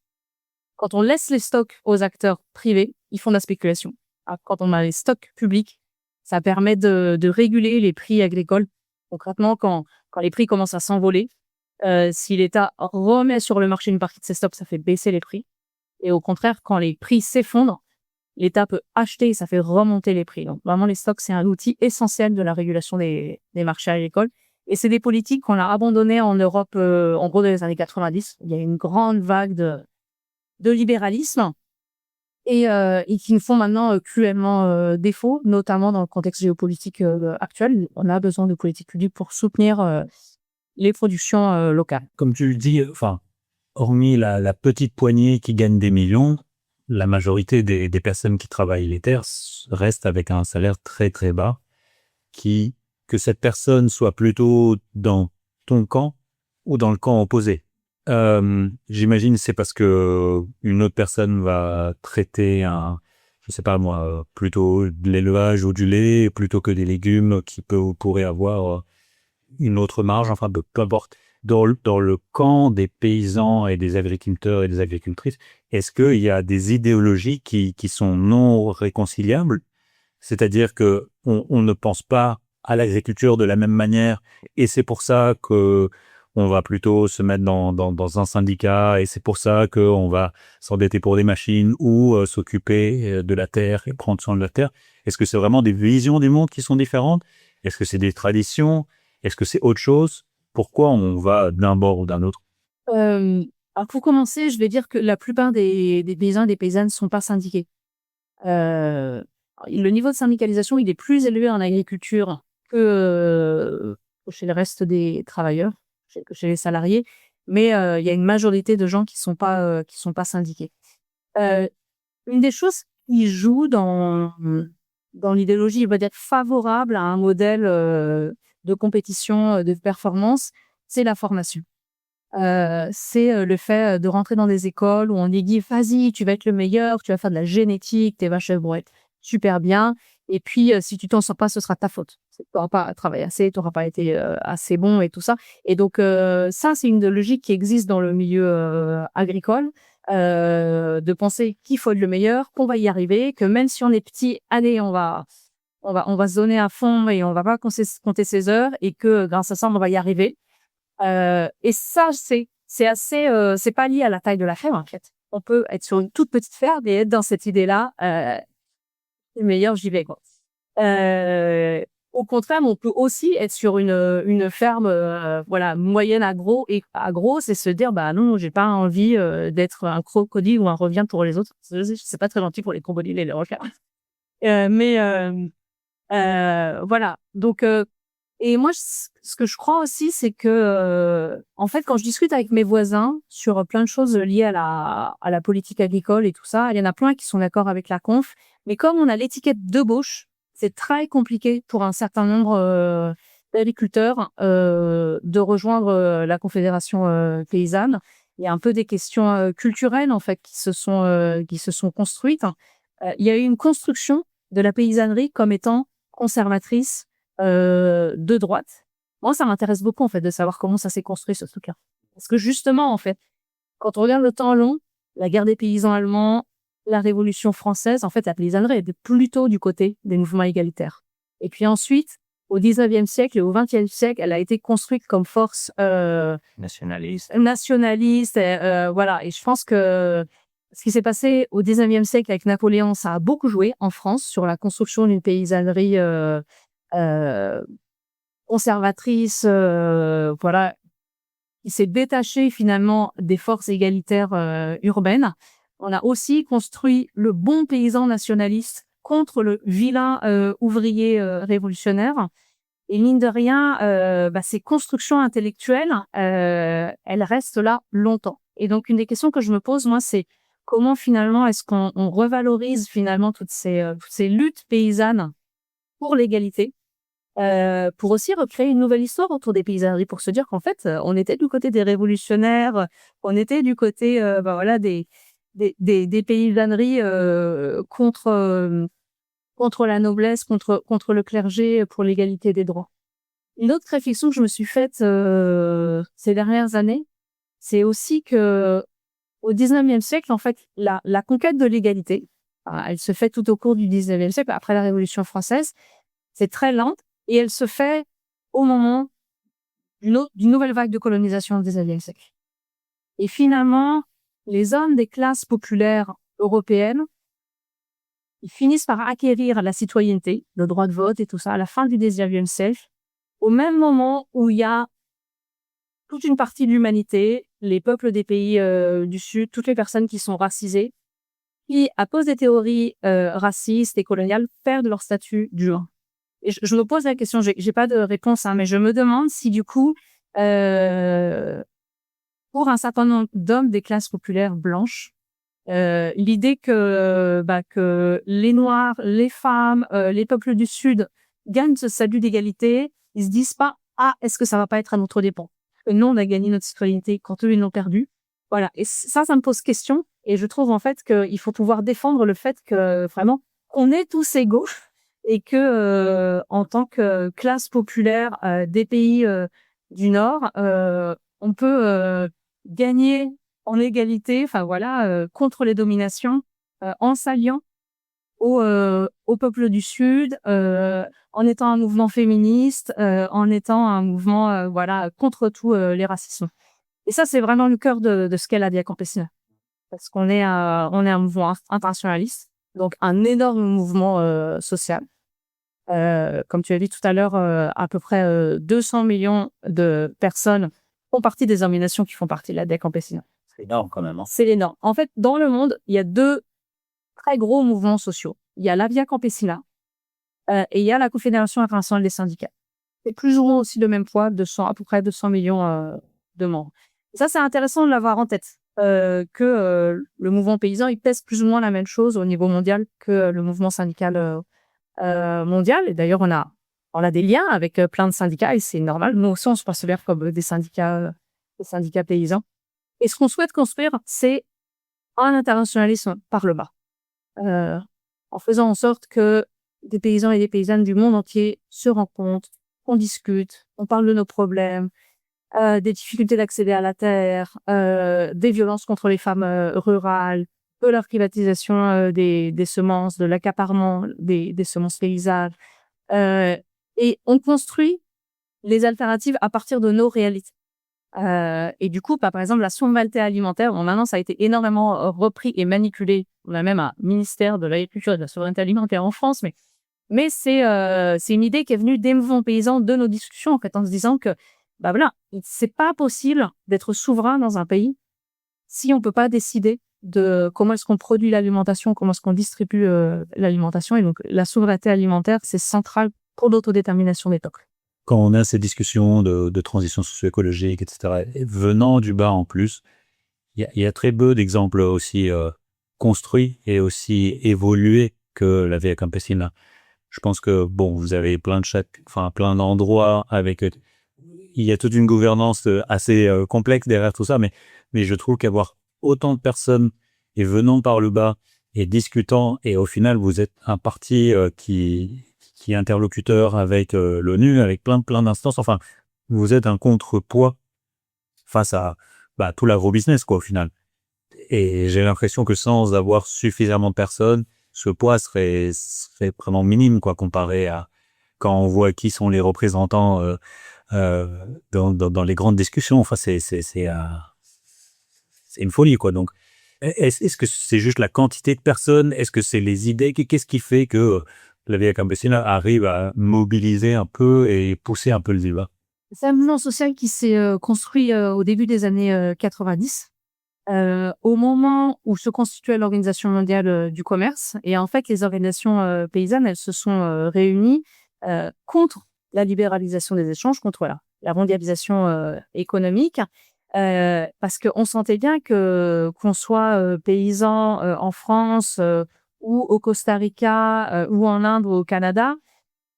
Quand on laisse les stocks aux acteurs privés, ils font de la spéculation. Alors, quand on a les stocks publics, ça permet de réguler les prix agricoles. Concrètement, quand les prix commencent à s'envoler, si l'État remet sur le marché une partie de ses stocks, ça fait baisser les prix. Et au contraire, quand les prix s'effondrent, l'État peut acheter et ça fait remonter les prix. Donc vraiment, les stocks, c'est un outil essentiel de la régulation des marchés agricoles. Et c'est des politiques qu'on a abandonnées en Europe, en gros, dans les années 90. Il y a une grande vague de libéralisme et qui nous font maintenant cruellement défaut, notamment dans le contexte géopolitique actuel. On a besoin de politiques publiques pour soutenir les productions locales.
Comme tu le dis, enfin, hormis la petite poignée qui gagne des millions, la majorité des personnes qui travaillent les terres restent avec un salaire très très bas, que cette personne soit plutôt dans ton camp ou dans le camp opposé. J'imagine c'est parce que une autre personne va traiter je sais pas moi, plutôt de l'élevage ou du lait plutôt que des légumes qui pourraient avoir une autre marge, enfin peu importe. Dans le camp des paysans et des agriculteurs et des agricultrices, est-ce qu'il y a des idéologies qui sont non réconciliables? C'est-à-dire que on ne pense pas à l'agriculture de la même manière, et c'est pour ça que on va plutôt se mettre dans un syndicat, et c'est pour ça qu'on va s'endetter pour des machines ou s'occuper de la terre et prendre soin de la terre. Est-ce que c'est vraiment des visions du monde qui sont différentes? Est-ce que c'est des traditions? Est-ce que c'est autre chose? Pourquoi on va d'un bord ou d'un autre?
Alors pour commencer, je vais dire que la plupart des paysans et des paysannes ne sont pas syndiqués. Le niveau de syndicalisation, il est plus élevé en agriculture que chez le reste des travailleurs, que chez les salariés, mais il y a une majorité de gens qui sont pas syndiqués. Une des choses qui joue dans l'idéologie, on va dire favorable à un modèle de compétition, de performance, c'est la formation. C'est le fait de rentrer dans des écoles où on dit vas-y, tu vas être le meilleur, tu vas faire de la génétique, tes vaches vont être super bien. Et puis, si tu t'en sors pas, ce sera ta faute. Tu n'auras pas travaillé assez, tu n'auras pas été assez bon et tout ça. Et donc, ça, c'est une logique qui existe dans le milieu agricole, de penser qu'il faut être le meilleur, qu'on va y arriver, que même si on est petit, allez, on va se donner à fond et on va pas compter ses heures et que grâce à ça, on va y arriver. Et ça, c'est assez, c'est pas lié à la taille de la ferme, en fait. On peut être sur une toute petite ferme et être dans cette idée-là, le meilleur, j'y vais, quoi. Au contraire, on peut aussi être sur une ferme, voilà, moyenne à grosse et se dire, bah non, j'ai pas envie d'être un crocodile ou un revient pour les autres. C'est pas très gentil pour les crocodiles et les requins. Voilà. Donc, et moi, ce que je crois aussi, c'est que, en fait, quand je discute avec mes voisins sur plein de choses liées à la politique agricole et tout ça, il y en a plein qui sont d'accord avec la conf. Mais comme on a l'étiquette débauche, c'est très compliqué pour un certain nombre d'agriculteurs de rejoindre la Confédération paysanne. Il y a un peu des questions culturelles, en fait, qui se sont construites. Il y a eu une construction de la paysannerie comme étant conservatrice, de droite. Moi, ça m'intéresse beaucoup, en fait, de savoir comment ça s'est construit, ce truc-là. Parce que justement, en fait, quand on regarde le temps long, la guerre des paysans allemands, la Révolution française, en fait, la paysannerie était plutôt du côté des mouvements égalitaires. Et puis ensuite, au 19e siècle et au 20e siècle, elle a été construite comme force
Nationaliste.
Voilà. Et je pense que ce qui s'est passé au 19e siècle avec Napoléon, ça a beaucoup joué en France sur la construction d'une paysannerie conservatrice, voilà, qui s'est détachée finalement des forces égalitaires urbaines. On a aussi construit le bon paysan nationaliste contre le vilain ouvrier révolutionnaire. Et mine de rien, ces constructions intellectuelles, elles restent là longtemps. Et donc, une des questions que je me pose, moi, c'est comment finalement est-ce qu'on revalorise finalement toutes ces luttes paysannes pour l'égalité, pour aussi recréer une nouvelle histoire autour des paysanneries, pour se dire qu'en fait, on était du côté des révolutionnaires, on était du côté, voilà, des paysanneries contre la noblesse, contre le clergé, pour l'égalité des droits. Une autre réflexion que je me suis faite ces dernières années, c'est aussi que au 19e siècle, en fait, la conquête de l'égalité, elle se fait tout au cours du 19e siècle, après la Révolution française. C'est très lente et elle se fait au moment d'une nouvelle vague de colonisation au 19e siècle. Et finalement, les hommes des classes populaires européennes, ils finissent par acquérir la citoyenneté, le droit de vote et tout ça à la fin du 19e siècle, au même moment où il y a toute une partie de l'humanité, les peuples des pays du Sud, toutes les personnes qui sont racisées, qui, à cause des théories racistes et coloniales, perdent leur statut d'humain. Et je me pose la question, j'ai pas de réponse, hein, mais je me demande si du coup, pour un certain nombre d'hommes des classes populaires blanches, l'idée que les Noirs, les femmes, les peuples du Sud gagnent ce statut d'égalité, ils se disent pas est-ce que ça va pas être à notre dépens? Que nous on a gagné notre citoyenneté quand eux ils l'ont perdu. Voilà. Et ça me pose question. Et je trouve en fait qu'il faut pouvoir défendre le fait que vraiment on est tous égaux et que en tant que classe populaire des pays du Nord, on peut gagner en égalité, enfin voilà, contre les dominations, en s'alliant au peuple du Sud, en étant un mouvement féministe, en étant un mouvement voilà contre tous les racismes. Et ça, c'est vraiment le cœur de ce qu'est la Via Campesina, parce qu'on est un mouvement internationaliste, donc un énorme mouvement social. Comme tu as dit tout à l'heure, à peu près 200 millions de personnes font partie des organisations qui font partie de la Via Campesina.
C'est énorme quand même. Hein.
C'est énorme. En fait, dans le monde, il y a 2 très gros mouvements sociaux. Il y a la Via Campesina et il y a la Confédération internationale des syndicats. C'est plus ou moins aussi le même poids, à peu près 200 millions de membres. Et ça, c'est intéressant de l'avoir en tête, que le mouvement paysan, il pèse plus ou moins la même chose au niveau mondial que le mouvement syndical mondial. Et d'ailleurs, on a des liens avec plein de syndicats et c'est normal. Nous aussi, on se considère comme des syndicats paysans. Et ce qu'on souhaite construire, c'est un internationalisme par le bas, en faisant en sorte que des paysans et des paysannes du monde entier se rencontrent, on discute, on parle de nos problèmes, des difficultés d'accéder à la terre, des violences contre les femmes rurales, de la privatisation des semences, de l'accaparement des semences paysannes. Et on construit les alternatives à partir de nos réalités. Et du coup, par exemple, la souveraineté alimentaire, maintenant, ça a été énormément repris et manipulé. On a même un ministère de l'Agriculture et de la Souveraineté alimentaire en France, mais c'est une idée qui est venue des mouvements paysans, de nos discussions, en fait, en se disant que, bah voilà, c'est pas possible d'être souverain dans un pays si on peut pas décider de comment est-ce qu'on produit l'alimentation, comment est-ce qu'on distribue l'alimentation. Et donc, la souveraineté alimentaire, c'est central pour l'autodétermination des peuples.
Quand on a ces discussions de transition socio-écologique, etc., et venant du bas en plus, il y a très peu d'exemples aussi construits et aussi évolués que la Via Campesina. Je pense que, bon, vous avez plein d'endroits avec... Il y a toute une gouvernance assez complexe derrière tout ça, mais je trouve qu'avoir autant de personnes et venant par le bas et discutant, et au final, vous êtes un parti qui est interlocuteur avec l'ONU, avec plein d'instances. Enfin, vous êtes un contrepoids face à tout l'agro-business, quoi, au final. Et j'ai l'impression que sans avoir suffisamment de personnes, ce poids serait vraiment minime, quoi, comparé à quand on voit qui sont les représentants dans les grandes discussions. Enfin, c'est une folie, quoi. Donc, est-ce que c'est juste la quantité de personnes? Est-ce que c'est les idées? Qu'est-ce qui fait que la Via Campesina arrive à mobiliser un peu et pousser un peu le débat?
C'est un mouvement social qui s'est construit au début des années 90, au moment où se constituait l'Organisation mondiale du commerce. Et en fait, les organisations paysannes, elles se sont réunies contre la libéralisation des échanges, contre la mondialisation économique, parce qu'on sentait bien qu'on soit paysan en France ou au Costa Rica ou en Inde ou au Canada,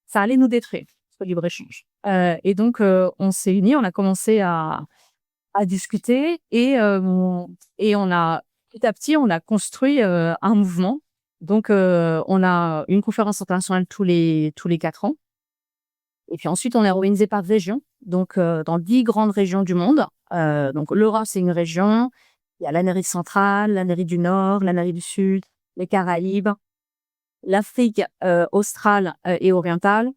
ça allait nous détruire, ce libre-échange. Et donc, on s'est unis, on a commencé à discuter et on a, petit à petit, on a construit un mouvement. Donc, on a une conférence internationale tous les 4 ans. Et puis ensuite, on est organisé par région, donc dans 10 grandes régions du monde. Donc, l'Europe, c'est une région. Il y a l'Amérique centrale, l'Amérique du Nord, l'Amérique du Sud, les Caraïbes, l'Afrique australe et orientale,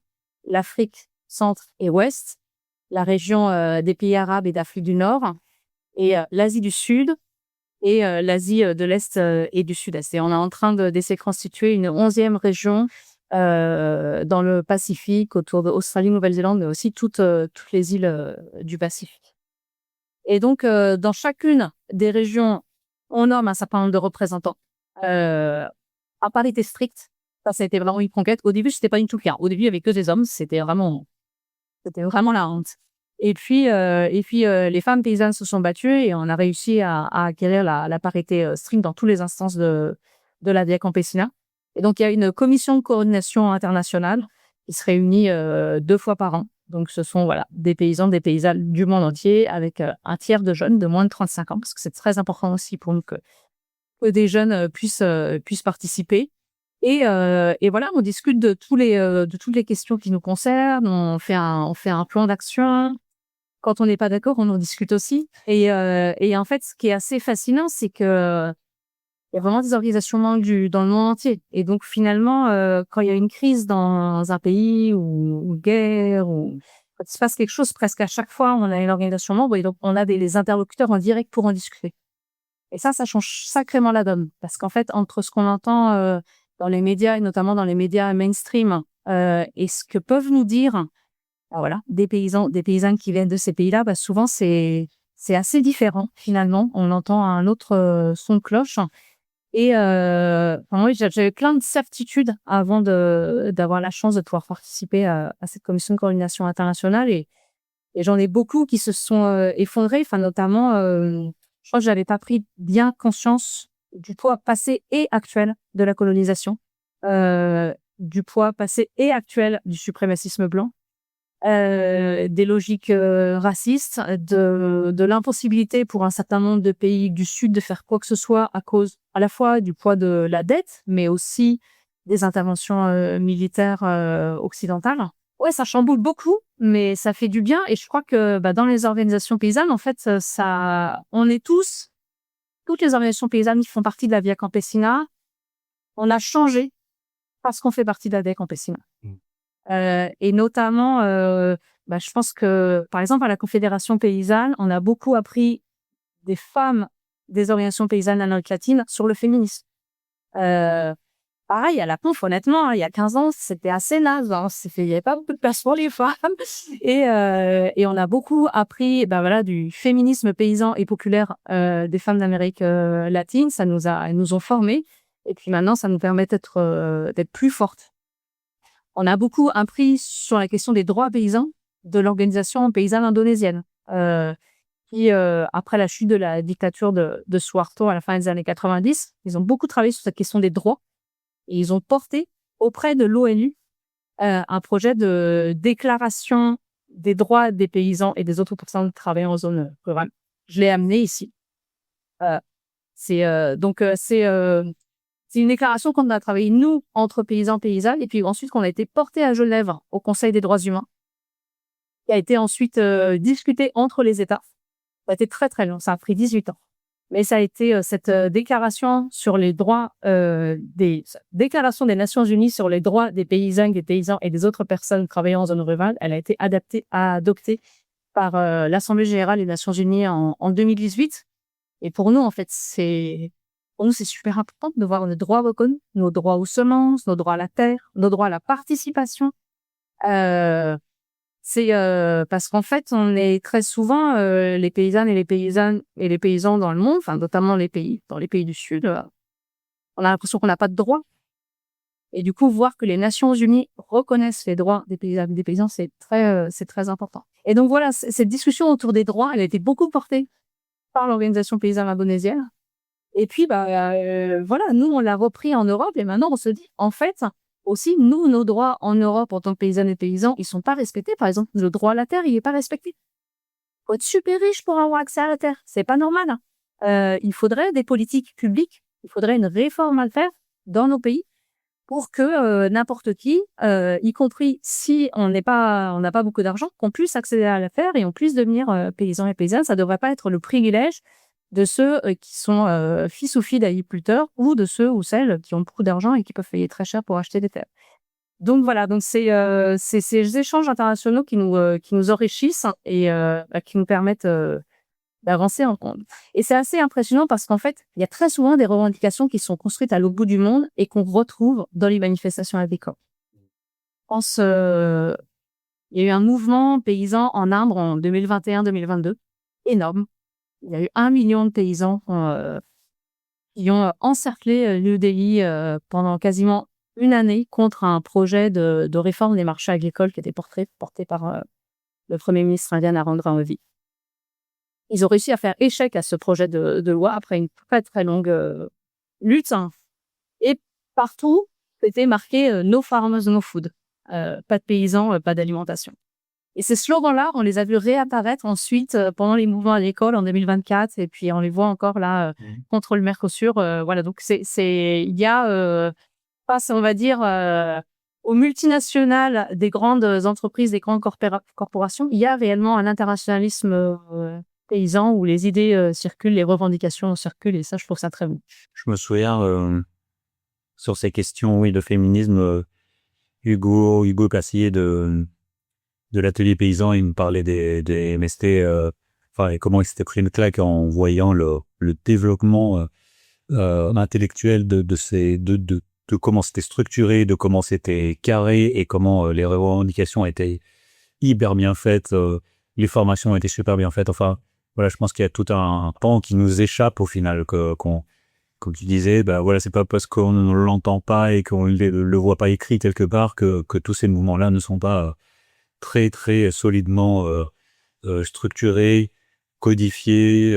l'Afrique centre et ouest, la région des pays arabes et d'Afrique du Nord, et l'Asie du Sud et l'Asie de l'Est et du Sud-Est. Et on est en train d'essayer de constituer une 11e région dans le Pacifique, autour d'Australie, Nouvelle-Zélande, mais aussi toutes les îles du Pacifique. Et donc, dans chacune des régions, on nomme un certain nombre de représentants à parité stricte. Ça a été vraiment une conquête. Au début, c'était pas du tout le cas. Au début, il y avait que des hommes. C'était vraiment la honte. Et puis, les femmes paysannes se sont battues et on a réussi à acquérir la parité stricte dans toutes les instances de la Via Campesina. Et donc, il y a une commission de coordination internationale qui se réunit 2 fois par an. Donc, ce sont des paysans, des paysannes du monde entier avec un tiers de jeunes de moins de 35 ans, parce que c'est très important aussi pour nous que des jeunes puissent participer. Et voilà, on discute de toutes les questions qui nous concernent. On fait un plan d'action. quand on n'est pas d'accord, on en discute aussi. Et en fait, ce qui est assez fascinant, c'est que il y a vraiment des organisations dans le monde entier. Et donc, finalement, quand il y a une crise dans un pays ou une guerre ou quand il se passe quelque chose, presque à chaque fois, on a une organisation membre et donc on a les interlocuteurs en direct pour en discuter. Et ça change sacrément la donne. Parce qu'en fait, entre ce qu'on entend dans les médias et notamment dans les médias mainstream et ce que peuvent nous dire des paysannes qui viennent de ces pays-là, souvent c'est assez différent finalement. On entend un autre son de cloche. Et moi, j'avais plein de certitudes avant d'avoir la chance de pouvoir participer à cette commission de coordination internationale et j'en ai beaucoup qui se sont effondrés. Enfin, notamment, je crois que j'avais pas pris bien conscience du poids passé et actuel de la colonisation, du poids passé et actuel du suprémacisme blanc, des logiques racistes, de l'impossibilité pour un certain nombre de pays du Sud de faire quoi que ce soit à cause à la fois du poids de la dette, mais aussi des interventions militaires occidentales. Ouais, ça chamboule beaucoup, mais ça fait du bien. Et je crois que dans les organisations paysannes, en fait, on est toutes les organisations paysannes qui font partie de la Via Campesina, on a changé parce qu'on fait partie de la Via Campesina. Et notamment, je pense que, par exemple, à la Confédération paysanne, on a beaucoup appris des femmes des organisations paysannes d'Amérique latine sur le féminisme. Pareil, à la Conf, honnêtement, il y a 15 ans, c'était assez naze. Il n'y avait pas beaucoup de place pour les femmes. Et on a beaucoup appris du féminisme paysan et populaire des femmes d'Amérique latine. Elles nous ont formés. Et puis maintenant, ça nous permet d'être plus fortes. On a beaucoup appris sur la question des droits paysans de l'organisation paysanne indonésienne, qui, après la chute de la dictature de Suharto à la fin des années 90, ils ont beaucoup travaillé sur cette question des droits et ils ont porté auprès de l'ONU un projet de déclaration des droits des paysans et des autres personnes travaillant en zone rurale. Je l'ai amené ici. C'est une déclaration qu'on a travaillé, nous, entre paysans et paysannes, et puis ensuite qu'on a été porté à Genève au Conseil des droits humains, qui a été ensuite discuté entre les États. Ça a été très, très long. Ça a pris 18 ans. Mais ça a été cette déclaration sur les droits, déclaration des Nations Unies sur les droits des paysannes, des paysans et des autres personnes travaillant en zone rurale. Elle a été adoptée par l'Assemblée générale des Nations Unies en 2018. Et pour nous, en fait, c'est super important de voir nos droits reconnus, nos droits aux semences, nos droits à la terre, nos droits à la participation. C'est parce qu'en fait, on est très souvent les paysannes et les paysans dans le monde, enfin notamment dans les pays du Sud, on a l'impression qu'on n'a pas de droits. Et du coup, voir que les Nations Unies reconnaissent les droits des paysannes et des paysans, c'est très important. Et donc voilà, cette discussion autour des droits, elle a été beaucoup portée par l'organisation paysanne indonésienne. Et puis, nous, on l'a repris en Europe et maintenant, on se dit, en fait, aussi, nous, nos droits en Europe, en tant que paysannes et paysans, ils sont pas respectés. Par exemple, le droit à la terre, il est pas respecté. Faut être super riche pour avoir accès à la terre. C'est pas normal. Il faudrait des politiques publiques. Il faudrait une réforme à faire dans nos pays pour que n'importe qui, y compris si on n'a pas beaucoup d'argent, qu'on puisse accéder à la terre et on puisse devenir paysan et paysanne. Ça devrait pas être le privilège de ceux qui sont fils ou filles d'agriculteurs ou de ceux ou celles qui ont beaucoup d'argent et qui peuvent payer très cher pour acheter des terres. Donc voilà, donc c'est ces échanges internationaux qui nous enrichissent et qui nous permettent d'avancer en compte. Et c'est assez impressionnant parce qu'en fait, il y a très souvent des revendications qui sont construites à l'autre bout du monde et qu'on retrouve dans les manifestations agricoles. Je pense il y a eu un mouvement paysan en Inde en 2021-2022, énorme. Il y a eu 1 million de paysans qui ont encerclé New Delhi pendant quasiment une année contre un projet de réforme des marchés agricoles qui était porté par le Premier ministre indien Narendra Modi. Ils ont réussi à faire échec à ce projet de loi après une très très longue lutte. Et partout, c'était marqué No farmers, no food. Pas de paysans, pas d'alimentation. Et ces slogans-là, on les a vus réapparaître ensuite pendant les mouvements à l'école en 2024, et puis on les voit encore là contre le Mercosur. Voilà, donc il y a on va dire aux multinationales des grandes entreprises, des grandes corporations, il y a réellement un internationalisme paysan où les idées circulent, les revendications circulent, et ça, je trouve ça très bon.
Je me souviens, sur ces questions, oui, de féminisme, Hugo Cassier de l'atelier paysan, il me parlait des MST, et comment il s'était pris une claque en voyant le développement intellectuel de comment c'était structuré, de comment c'était carré et comment les revendications étaient hyper bien faites, les formations étaient super bien faites. Enfin, voilà, je pense qu'il y a tout un pan qui nous échappe au final, comme tu disais, c'est pas parce qu'on ne l'entend pas et qu'on le voit pas écrit quelque part que tous ces mouvements-là ne sont pas très très solidement structurés, codifiés.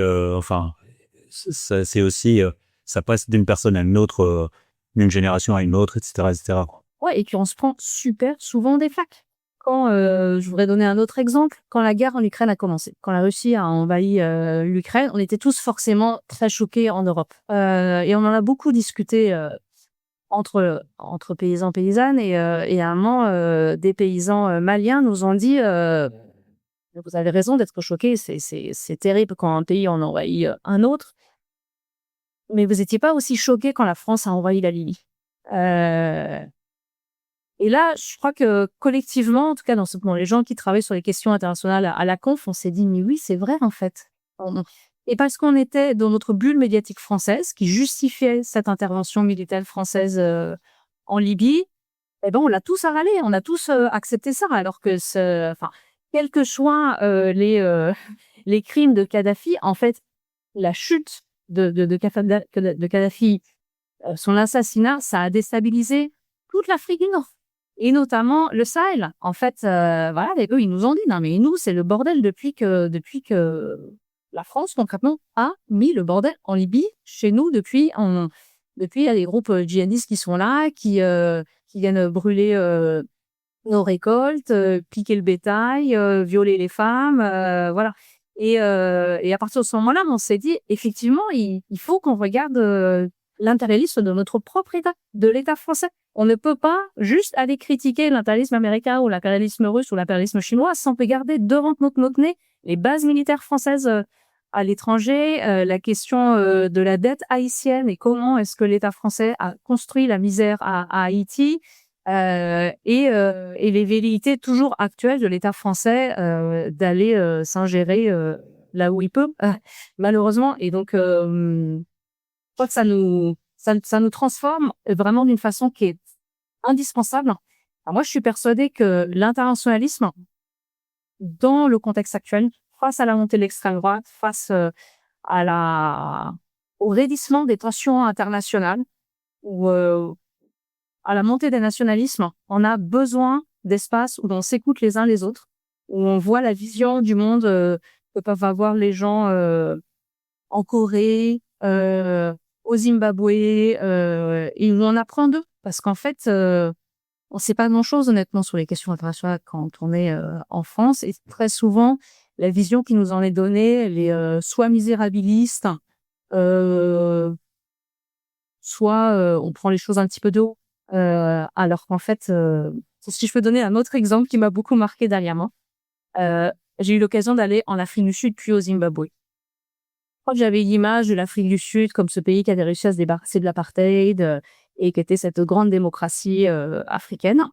Ça, c'est aussi ça passe d'une personne à une autre, d'une génération à une autre, etc., etc.
Ouais, et puis on se prend super souvent des claques. Quand, je voudrais donner un autre exemple, quand la guerre en Ukraine a commencé, quand la Russie a envahi l'Ukraine, on était tous forcément très choqués en Europe. Et on en a beaucoup discuté entre paysans, paysannes, et à un moment, des paysans maliens nous ont dit vous avez raison d'être choqués, c'est terrible quand un pays en envahit un autre, mais vous n'étiez pas aussi choqués quand la France a envahi la Libye. Et là, je crois que collectivement, en tout cas les gens qui travaillent sur les questions internationales à la conf, on s'est dit, mais oui, c'est vrai en fait. Et parce qu'on était dans notre bulle médiatique française qui justifiait cette intervention militaire française en Libye, on l'a tous avalé, on a tous accepté ça, alors que quels que soient les crimes de Kadhafi, en fait, la chute de Kadhafi, son assassinat, ça a déstabilisé toute l'Afrique du Nord. Et notamment le Sahel. En fait, eux, ils nous ont dit, non, mais nous, c'est le bordel depuis que la France, concrètement, a mis le bordel en Libye. Chez nous, depuis, il y a des groupes djihadistes qui sont là, qui viennent brûler nos récoltes, piquer le bétail, violer les femmes, voilà. Et à partir de ce moment-là, on s'est dit, effectivement, il faut qu'on regarde l'impérialisme de notre propre État, de l'État français. On ne peut pas juste aller critiquer l'impérialisme américain ou l'impérialisme russe ou l'impérialisme chinois sans regarder devant notre nez les bases militaires françaises à l'étranger, la question de la dette haïtienne et comment est-ce que l'État français a construit la misère à Haïti, et les velléités toujours actuelles de l'État français d'aller s'ingérer là où il peut, malheureusement. Et donc, je crois que ça nous transforme vraiment d'une façon qui est indispensable. Alors moi, je suis persuadée que l'internationalisme, dans le contexte actuel, face à la montée de l'extrême droite, face au raidissement des tensions internationales, ou à la montée des nationalismes, on a besoin d'espaces où on s'écoute les uns les autres, où on voit la vision du monde que peuvent avoir les gens en Corée, au Zimbabwe, et où on apprend d'eux. Parce qu'en fait, on ne sait pas grand-chose, honnêtement, sur les questions internationales quand on est en France. Et très souvent, la vision qui nous en est donnée, elle est soit misérabiliste, soit on prend les choses un petit peu de haut. Alors qu'en fait, si je peux donner un autre exemple qui m'a beaucoup marqué dernièrement, j'ai eu l'occasion d'aller en Afrique du Sud puis au Zimbabwe. Je crois que j'avais l'image de l'Afrique du Sud comme ce pays qui avait réussi à se débarrasser de l'apartheid et qui était cette grande démocratie africaine.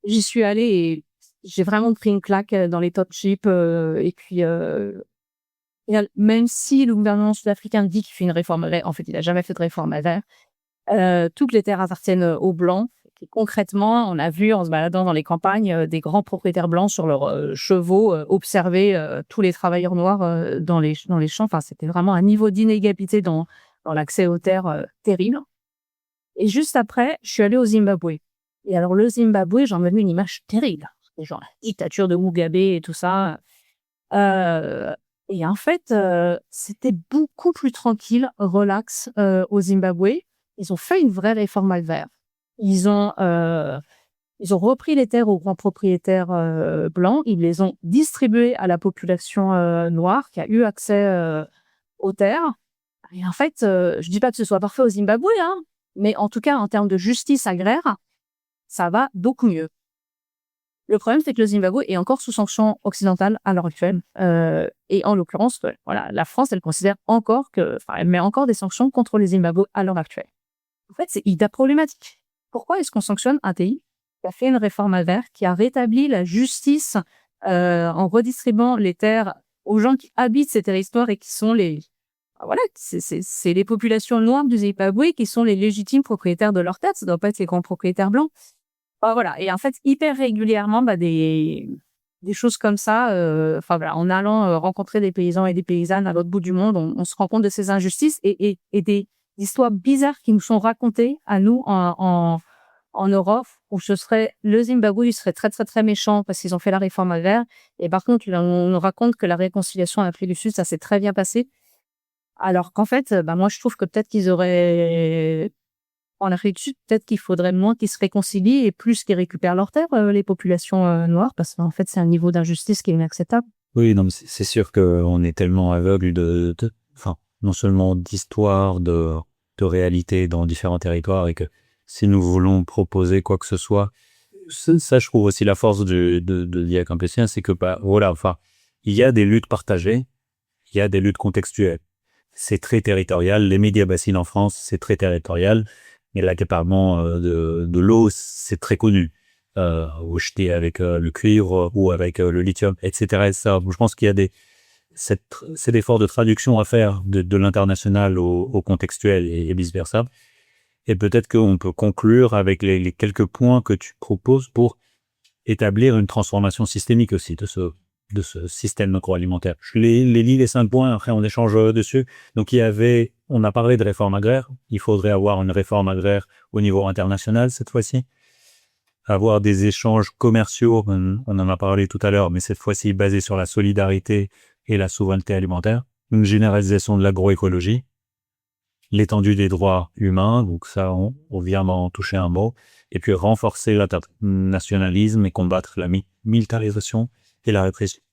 J'y suis allée et j'ai vraiment pris une claque dans les townships, et puis même si le gouvernement sud-africain dit qu'il fait une réforme verte, en fait, il n'a jamais fait de réforme verte. Toutes les terres appartiennent aux Blancs. Et concrètement, on a vu, en se baladant dans les campagnes, des grands propriétaires blancs sur leurs chevaux observer tous les travailleurs noirs dans les champs. Enfin, c'était vraiment un niveau d'inégalité dans l'accès aux terres terrible. Et juste après, je suis allée au Zimbabwe. Et alors, le Zimbabwe, j'en ai vu une image terrible. Genre la dictature de Mugabe et tout ça. Et en fait, c'était beaucoup plus tranquille, relax au Zimbabwe. Ils ont fait une vraie réforme verte. Ils ont repris les terres aux grands propriétaires blancs. Ils les ont distribuées à la population noire qui a eu accès aux terres. Et en fait, je dis pas que ce soit parfait au Zimbabwe, hein, mais en tout cas, en termes de justice agraire, ça va beaucoup mieux. Le problème, c'est que le Zimbabwe est encore sous sanctions occidentales à l'heure actuelle. Et en l'occurrence, voilà, la France, elle considère encore elle met encore des sanctions contre le Zimbabwe à l'heure actuelle. En fait, c'est hyper problématique. Pourquoi est-ce qu'on sanctionne un pays qui a fait une réforme agraire, qui a rétabli la justice en redistribuant les terres aux gens qui habitent ces territoires et qui sont c'est les populations noires du Zimbabwe qui sont les légitimes propriétaires de leurs terres. Ça ne doit pas être les grands propriétaires blancs. Voilà. Et en fait, hyper régulièrement, des choses comme ça, en allant rencontrer des paysans et des paysannes à l'autre bout du monde, on se rend compte de ces injustices et des histoires bizarres qui nous sont racontées à nous en Europe, où le Zimbabwe, il serait très, très, très méchant parce qu'ils ont fait la réforme agraire. Et par contre, on nous raconte que la réconciliation en Afrique du Sud, ça s'est très bien passé. Alors qu'en fait, moi, je trouve que peut-être en Afrique du Sud, peut-être qu'il faudrait moins qu'ils se réconcilient et plus qu'ils récupèrent leurs terres, les populations noires, parce qu'en fait, c'est un niveau d'injustice qui est inacceptable.
Oui, non, mais c'est sûr qu'on est tellement aveugle non seulement d'histoire, de réalité dans différents territoires, et que si nous voulons proposer quoi que ce soit, ça, je trouve aussi la force de l'IA campusien, c'est que, il y a des luttes partagées, il y a des luttes contextuelles. C'est très territorial. Les médias bassines en France, c'est très territorial. Et l'accaparement de l'eau, c'est très connu. Au jeté avec le cuivre ou avec le lithium, etc. Et ça, je pense qu'il y a cet effort de traduction à faire de l'international au contextuel et vice-versa. Et peut-être qu'on peut conclure avec les quelques points que tu proposes pour établir une transformation systémique aussi de ce système agroalimentaire. Je les lis les 5 points, après on échange dessus. Donc on a parlé de réforme agraire, il faudrait avoir une réforme agraire au niveau international cette fois-ci. Avoir des échanges commerciaux, on en a parlé tout à l'heure, mais cette fois-ci basés sur la solidarité et la souveraineté alimentaire. Une généralisation de l'agroécologie. L'étendue des droits humains, donc ça, on vient d'en toucher un mot. Et puis renforcer l'internationalisme et combattre la militarisation et la répression.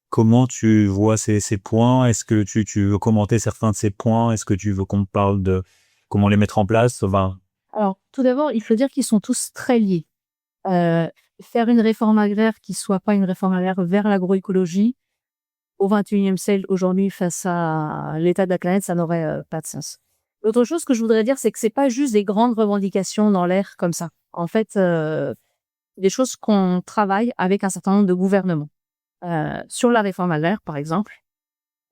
Comment tu vois ces points? Est-ce que tu veux commenter certains de ces points? Est-ce que tu veux qu'on parle de comment les mettre en place?
Alors, tout d'abord, il faut dire qu'ils sont tous très liés. Faire une réforme agraire qui soit pas une réforme agraire vers l'agroécologie, au XXIe siècle, aujourd'hui, face à l'état de la planète, ça n'aurait pas de sens. L'autre chose que je voudrais dire, c'est que c'est pas juste des grandes revendications dans l'air comme ça. En fait, des choses qu'on travaille avec un certain nombre de gouvernements. Sur la réforme agraire, par exemple,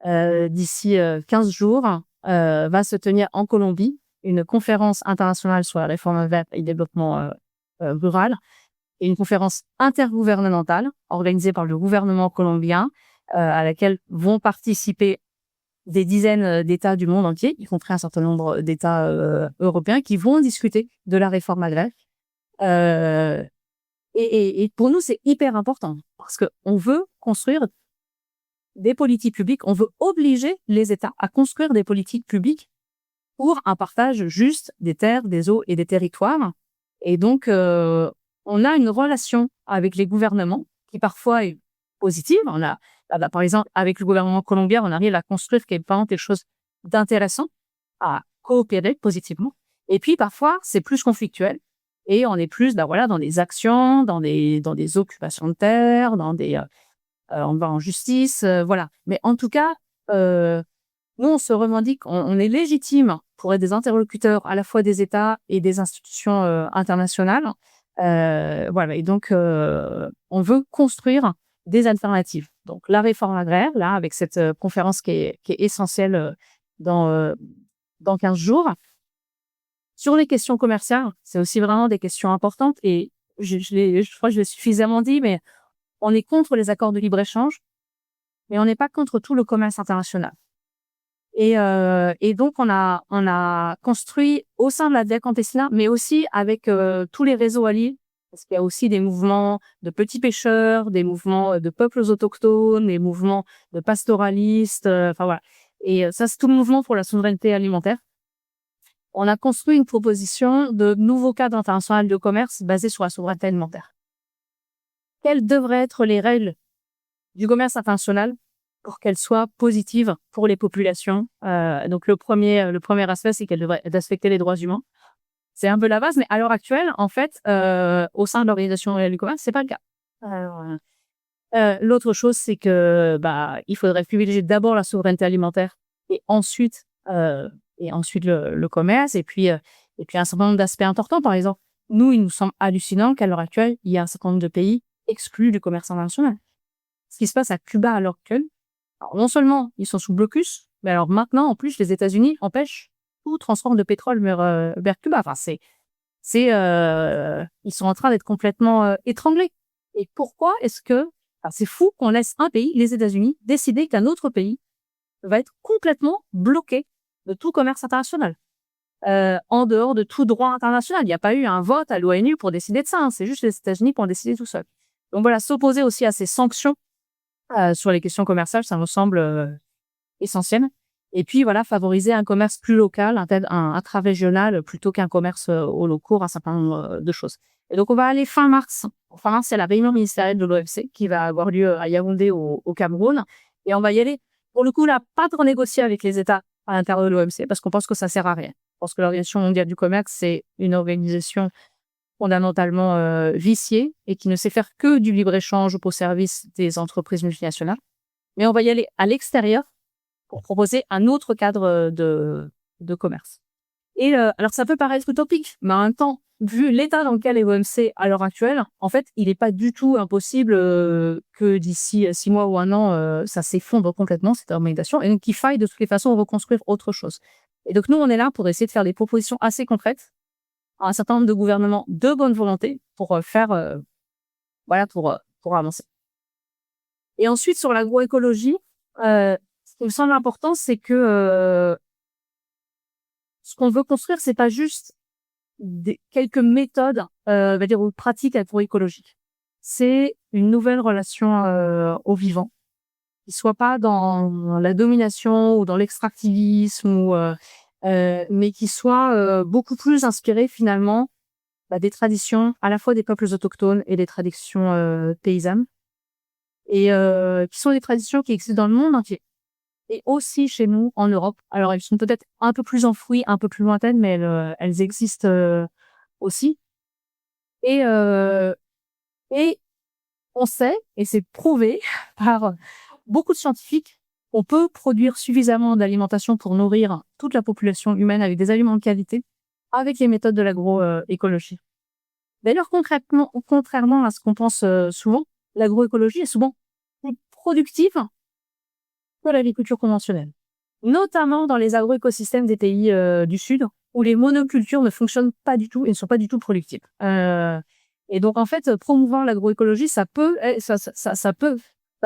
d'ici 15 jours, va se tenir en Colombie une conférence internationale sur la réforme agraire et le développement rural, et une conférence intergouvernementale organisée par le gouvernement colombien, à laquelle vont participer des dizaines d'États du monde entier, y compris un certain nombre d'États européens, qui vont discuter de la réforme agraire. Et pour nous, c'est hyper important parce que on veut construire des politiques publiques, on veut obliger les États à construire des politiques publiques pour un partage juste des terres, des eaux et des territoires. Et donc, on a une relation avec les gouvernements qui parfois est positive. Par exemple, avec le gouvernement colombien, on arrive à construire quelque chose d'intéressant, à coopérer positivement. Et puis, parfois, c'est plus conflictuel. Et on est plus, dans des actions, dans des occupations de terre, on va en justice, voilà. Mais en tout cas, nous, on se revendique, on est légitime pour être des interlocuteurs à la fois des États et des institutions internationales. Voilà. Et donc, on veut construire des alternatives. Donc, la réforme agraire, là, avec cette conférence qui est essentielle dans 15 jours. Sur les questions commerciales, c'est aussi vraiment des questions importantes et je crois que je l'ai suffisamment dit, mais on est contre les accords de libre-échange, mais on n'est pas contre tout le commerce international. Et donc, on a construit au sein de la Via Campesina, mais aussi avec tous les réseaux alliés, parce qu'il y a aussi des mouvements de petits pêcheurs, des mouvements de peuples autochtones, des mouvements de pastoralistes, voilà. Et ça, c'est tout le mouvement pour la souveraineté alimentaire. On a construit une proposition de nouveau cadre international de commerce basé sur la souveraineté alimentaire. Quelles devraient être les règles du commerce international pour qu'elles soient positives pour les populations? Donc, le premier aspect, c'est qu'elles devraient respecter les droits humains. C'est un peu la base, mais à l'heure actuelle, en fait, au sein de l'Organisation mondiale du commerce, c'est pas le cas. L'autre chose, c'est que il faudrait privilégier d'abord la souveraineté alimentaire et ensuite le commerce et puis un certain nombre d'aspects importants. Par exemple, nous, il nous semble hallucinant qu'à l'heure actuelle, il y a un certain nombre de pays exclus du commerce international. Ce qui se passe à Cuba à l'heure actuelle, alors non seulement ils sont sous blocus, mais alors maintenant, en plus, les États-Unis empêchent tout transport de pétrole vers Cuba. Enfin, ils sont en train d'être complètement étranglés. Et pourquoi est-ce que c'est fou qu'on laisse un pays, les États-Unis, décider qu'un autre pays va être complètement bloqué de tout commerce international, en dehors de tout droit international. Il n'y a pas eu un vote à l'ONU pour décider de ça. Hein. C'est juste les États-Unis qui ont décidé tout seul. Donc voilà, s'opposer aussi à ces sanctions sur les questions commerciales, ça me semble essentiel. Et puis voilà, favoriser un commerce plus local, intra-régional, plutôt qu'un commerce au long cours, un certain nombre de choses. Et donc on va aller fin mars. Fin mars, c'est la réunion ministérielle de l'OMC qui va avoir lieu à Yaoundé au Cameroun. Et on va y aller, pour le coup, là, pas de renégocier avec les États à l'intérieur de l'OMC, parce qu'on pense que ça sert à rien. Je pense que l'Organisation mondiale du commerce, c'est une organisation fondamentalement viciée et qui ne sait faire que du libre-échange au service des entreprises multinationales. Mais on va y aller à l'extérieur pour proposer un autre cadre de commerce. Et alors ça peut paraître utopique, mais en même temps, vu l'état dans lequel est l'OMC à l'heure actuelle, en fait, il n'est pas du tout impossible que d'ici 6 mois ou 1 an, ça s'effondre complètement, cette organisation, et donc qu'il faille de toutes les façons reconstruire autre chose. Et donc nous, on est là pour essayer de faire des propositions assez concrètes à un certain nombre de gouvernements de bonne volonté pour pour avancer. Et ensuite, sur l'agroécologie, ce qui me semble important, c'est que ce qu'on veut construire, c'est pas juste quelques méthodes, on va dire, ou pratiques agroécologiques. C'est une nouvelle relation au vivant, qui soit pas dans la domination ou dans l'extractivisme, mais qui soit beaucoup plus inspirée finalement des traditions à la fois des peuples autochtones et des traditions paysannes, et qui sont des traditions qui existent dans le monde entier. Et aussi chez nous, en Europe. Alors, elles sont peut-être un peu plus enfouies, un peu plus lointaines, mais elles existent aussi. Et on sait, et c'est prouvé par beaucoup de scientifiques, qu'on peut produire suffisamment d'alimentation pour nourrir toute la population humaine avec des aliments de qualité, avec les méthodes de l'agroécologie. D'ailleurs, contrairement à ce qu'on pense souvent, l'agroécologie est souvent plus productive que l'agriculture conventionnelle, notamment dans les agroécosystèmes des pays du Sud, où les monocultures ne fonctionnent pas du tout et ne sont pas du tout productives. Et donc, en fait, promouvoir l'agroécologie, ça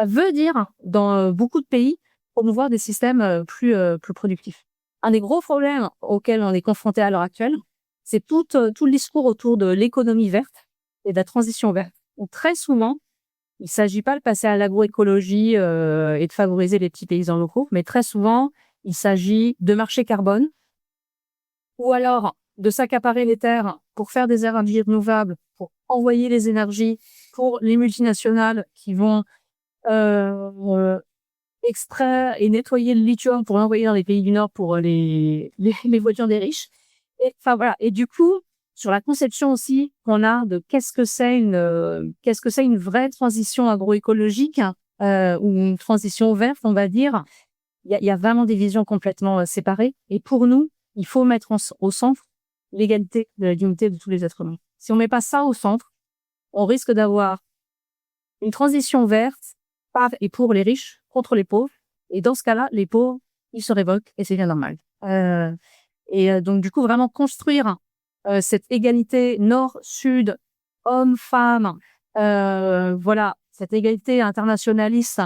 veut dire, dans beaucoup de pays, promouvoir des systèmes plus productifs. Un des gros problèmes auxquels on est confronté à l'heure actuelle, c'est tout le discours autour de l'économie verte et de la transition verte. Donc, très souvent, il ne s'agit pas de passer à l'agroécologie et de favoriser les petits paysans locaux, mais très souvent, il s'agit de marché carbone ou alors de s'accaparer les terres pour faire des énergies renouvelables, pour envoyer les énergies pour les multinationales qui vont extraire et nettoyer le lithium pour l'envoyer dans les pays du Nord pour les voitures des riches. Et, enfin, voilà. Et du coup, sur la conception aussi qu'on a de qu'est-ce que c'est une vraie transition agroécologique ou une transition verte, on va dire, il y a vraiment des visions complètement séparées. Et pour nous, il faut mettre au centre l'égalité de la dignité de tous les êtres humains. Si on met pas ça au centre, on risque d'avoir une transition verte par et pour les riches contre les pauvres. Et dans ce cas-là, les pauvres, ils se révoltent et c'est bien normal. Donc, du coup, vraiment construire cette égalité nord-sud, homme-femme, voilà, cette égalité internationaliste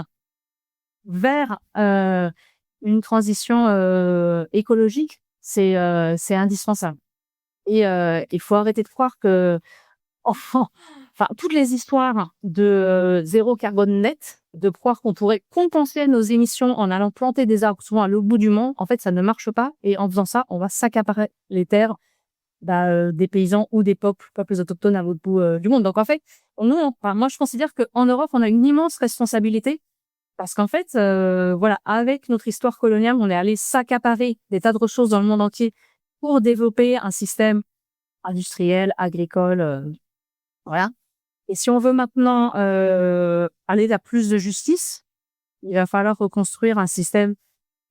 vers une transition écologique, c'est indispensable. Et il faut arrêter de croire que, enfin, toutes les histoires de zéro carbone net, de croire qu'on pourrait compenser nos émissions en allant planter des arbres souvent à l'autre bout du monde, en fait, ça ne marche pas. Et en faisant ça, on va s'accaparer les terres des paysans ou des peuples autochtones à l'autre bout du monde. Donc, en fait, moi, je considère qu'en Europe, on a une immense responsabilité parce qu'en fait, voilà, avec notre histoire coloniale, on est allé s'accaparer des tas de ressources dans le monde entier pour développer un système industrielle, agricole, voilà. Et si on veut maintenant aller vers plus de justice, il va falloir reconstruire un système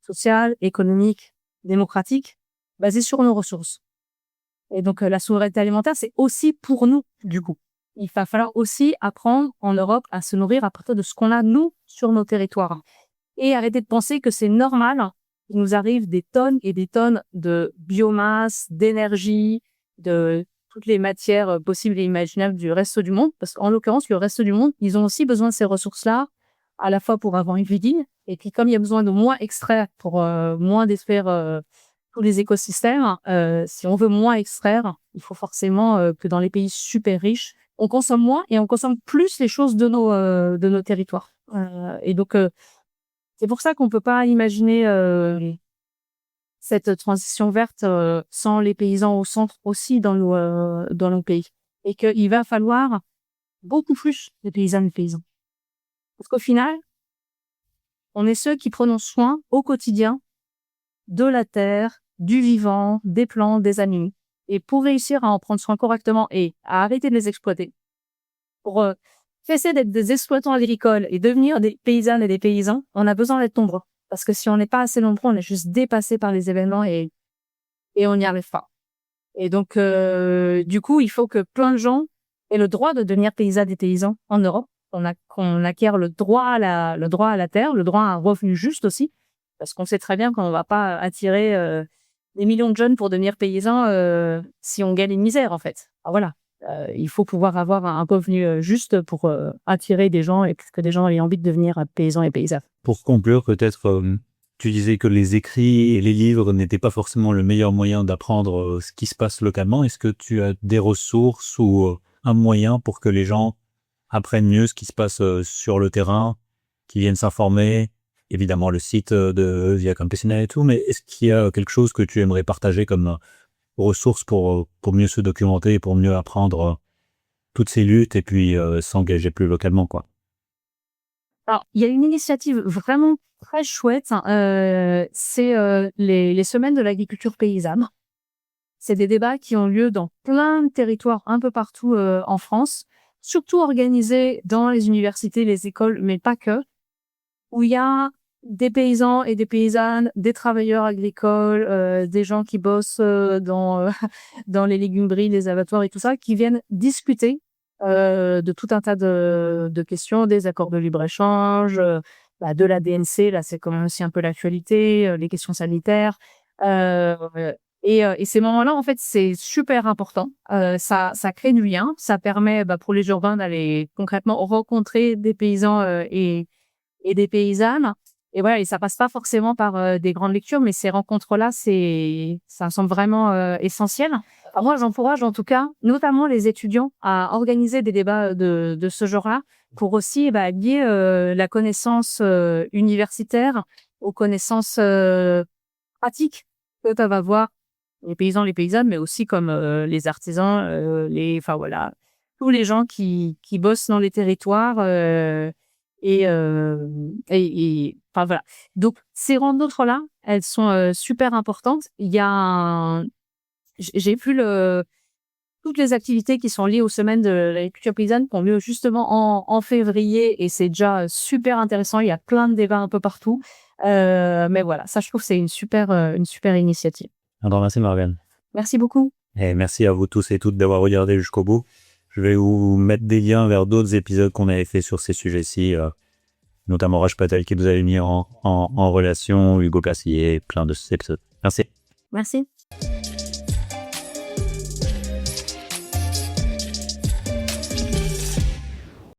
social, économique, démocratique, basé sur nos ressources. Et donc, la souveraineté alimentaire, c'est aussi pour nous, du coup. Il va falloir aussi apprendre en Europe à se nourrir à partir de ce qu'on a, nous, sur nos territoires. Et arrêter de penser que c'est normal qu'il nous arrive des tonnes et des tonnes de biomasse, d'énergie, de toutes les matières possibles et imaginables du reste du monde. Parce qu'en l'occurrence, le reste du monde, ils ont aussi besoin de ces ressources-là, à la fois pour avoir une vie digne, et puis comme il y a besoin de moins extraire pour moins détruire tous les écosystèmes, si on veut moins extraire, il faut forcément que dans les pays super riches, on consomme moins et on consomme plus les choses de nos territoires. Et donc, c'est pour ça qu'on peut pas imaginer cette transition verte sans les paysans au centre aussi dans nos pays. Et qu'il va falloir beaucoup plus de paysannes et paysans. Parce qu'au final, on est ceux qui prenons soin au quotidien de la terre, du vivant, des plantes, des animaux. Et pour réussir à en prendre soin correctement et à arrêter de les exploiter, pour cesser d'être des exploitants agricoles et devenir des paysannes et des paysans, on a besoin d'être nombreux. Parce que si on n'est pas assez nombreux, on est juste dépassé par les événements et on n'y arrive pas. Et donc, du coup, il faut que plein de gens aient le droit de devenir paysannes et paysans en Europe. Qu'on acquiert le droit à la terre, le droit à un revenu juste aussi. Parce qu'on sait très bien qu'on ne va pas attirer des millions de jeunes pour devenir paysans si on gagne une misère, en fait. Alors voilà, il faut pouvoir avoir un revenu juste pour attirer des gens et que des gens aient envie de devenir paysans et paysannes.
Pour conclure, peut-être, tu disais que les écrits et les livres n'étaient pas forcément le meilleur moyen d'apprendre ce qui se passe localement. Est-ce que tu as des ressources ou un moyen pour que les gens apprennent mieux ce qui se passe sur le terrain, qui viennent s'informer? Évidemment, le site de Via Campesina et tout, mais est-ce qu'il y a quelque chose que tu aimerais partager comme ressource pour mieux se documenter et pour mieux apprendre toutes ces luttes et puis s'engager plus localement, quoi?
Alors, il y a une initiative vraiment très chouette, c'est les semaines de l'agriculture paysanne. C'est des débats qui ont lieu dans plein de territoires un peu partout en France, surtout organisés dans les universités, les écoles, mais pas que, où il y a des paysans et des paysannes, des travailleurs agricoles, des gens qui bossent dans les légumeries, les abattoirs et tout ça, qui viennent discuter de tout un tas de questions, des accords de libre-échange, de la DNC, là c'est quand même aussi un peu l'actualité, les questions sanitaires. Et ces moments-là, en fait, c'est super important. Ça crée du lien, ça permet pour les urbains d'aller concrètement rencontrer des paysans et des paysannes. Et voilà, et ça passe pas forcément par des grandes lectures, mais ces rencontres-là, ça me semble vraiment essentiel. Alors moi, j'encourage en tout cas, notamment les étudiants, à organiser des débats de ce genre-là, pour aussi lier la connaissance universitaire aux connaissances pratiques que peuvent avoir les paysans, les paysannes, mais aussi comme les artisans, enfin voilà, tous les gens qui bossent dans les territoires. Et enfin voilà. Donc ces rencontres-là, elles sont super importantes. Il y a j'ai vu toutes les activités qui sont liées aux semaines de l'agriculture paysanne qui ont lieu justement en février et c'est déjà super intéressant. Il y a plein de débats un peu partout. Mais voilà, ça je trouve que c'est une super initiative.
Un grand merci, Morgane.
Merci beaucoup.
Et merci à vous tous et toutes d'avoir regardé jusqu'au bout. Je vais vous mettre des liens vers d'autres épisodes qu'on avait fait sur ces sujets-ci, notamment Raj Patel qui vous avait mis en relation, Hugo Cassier, plein de ces épisodes. Merci.
Merci.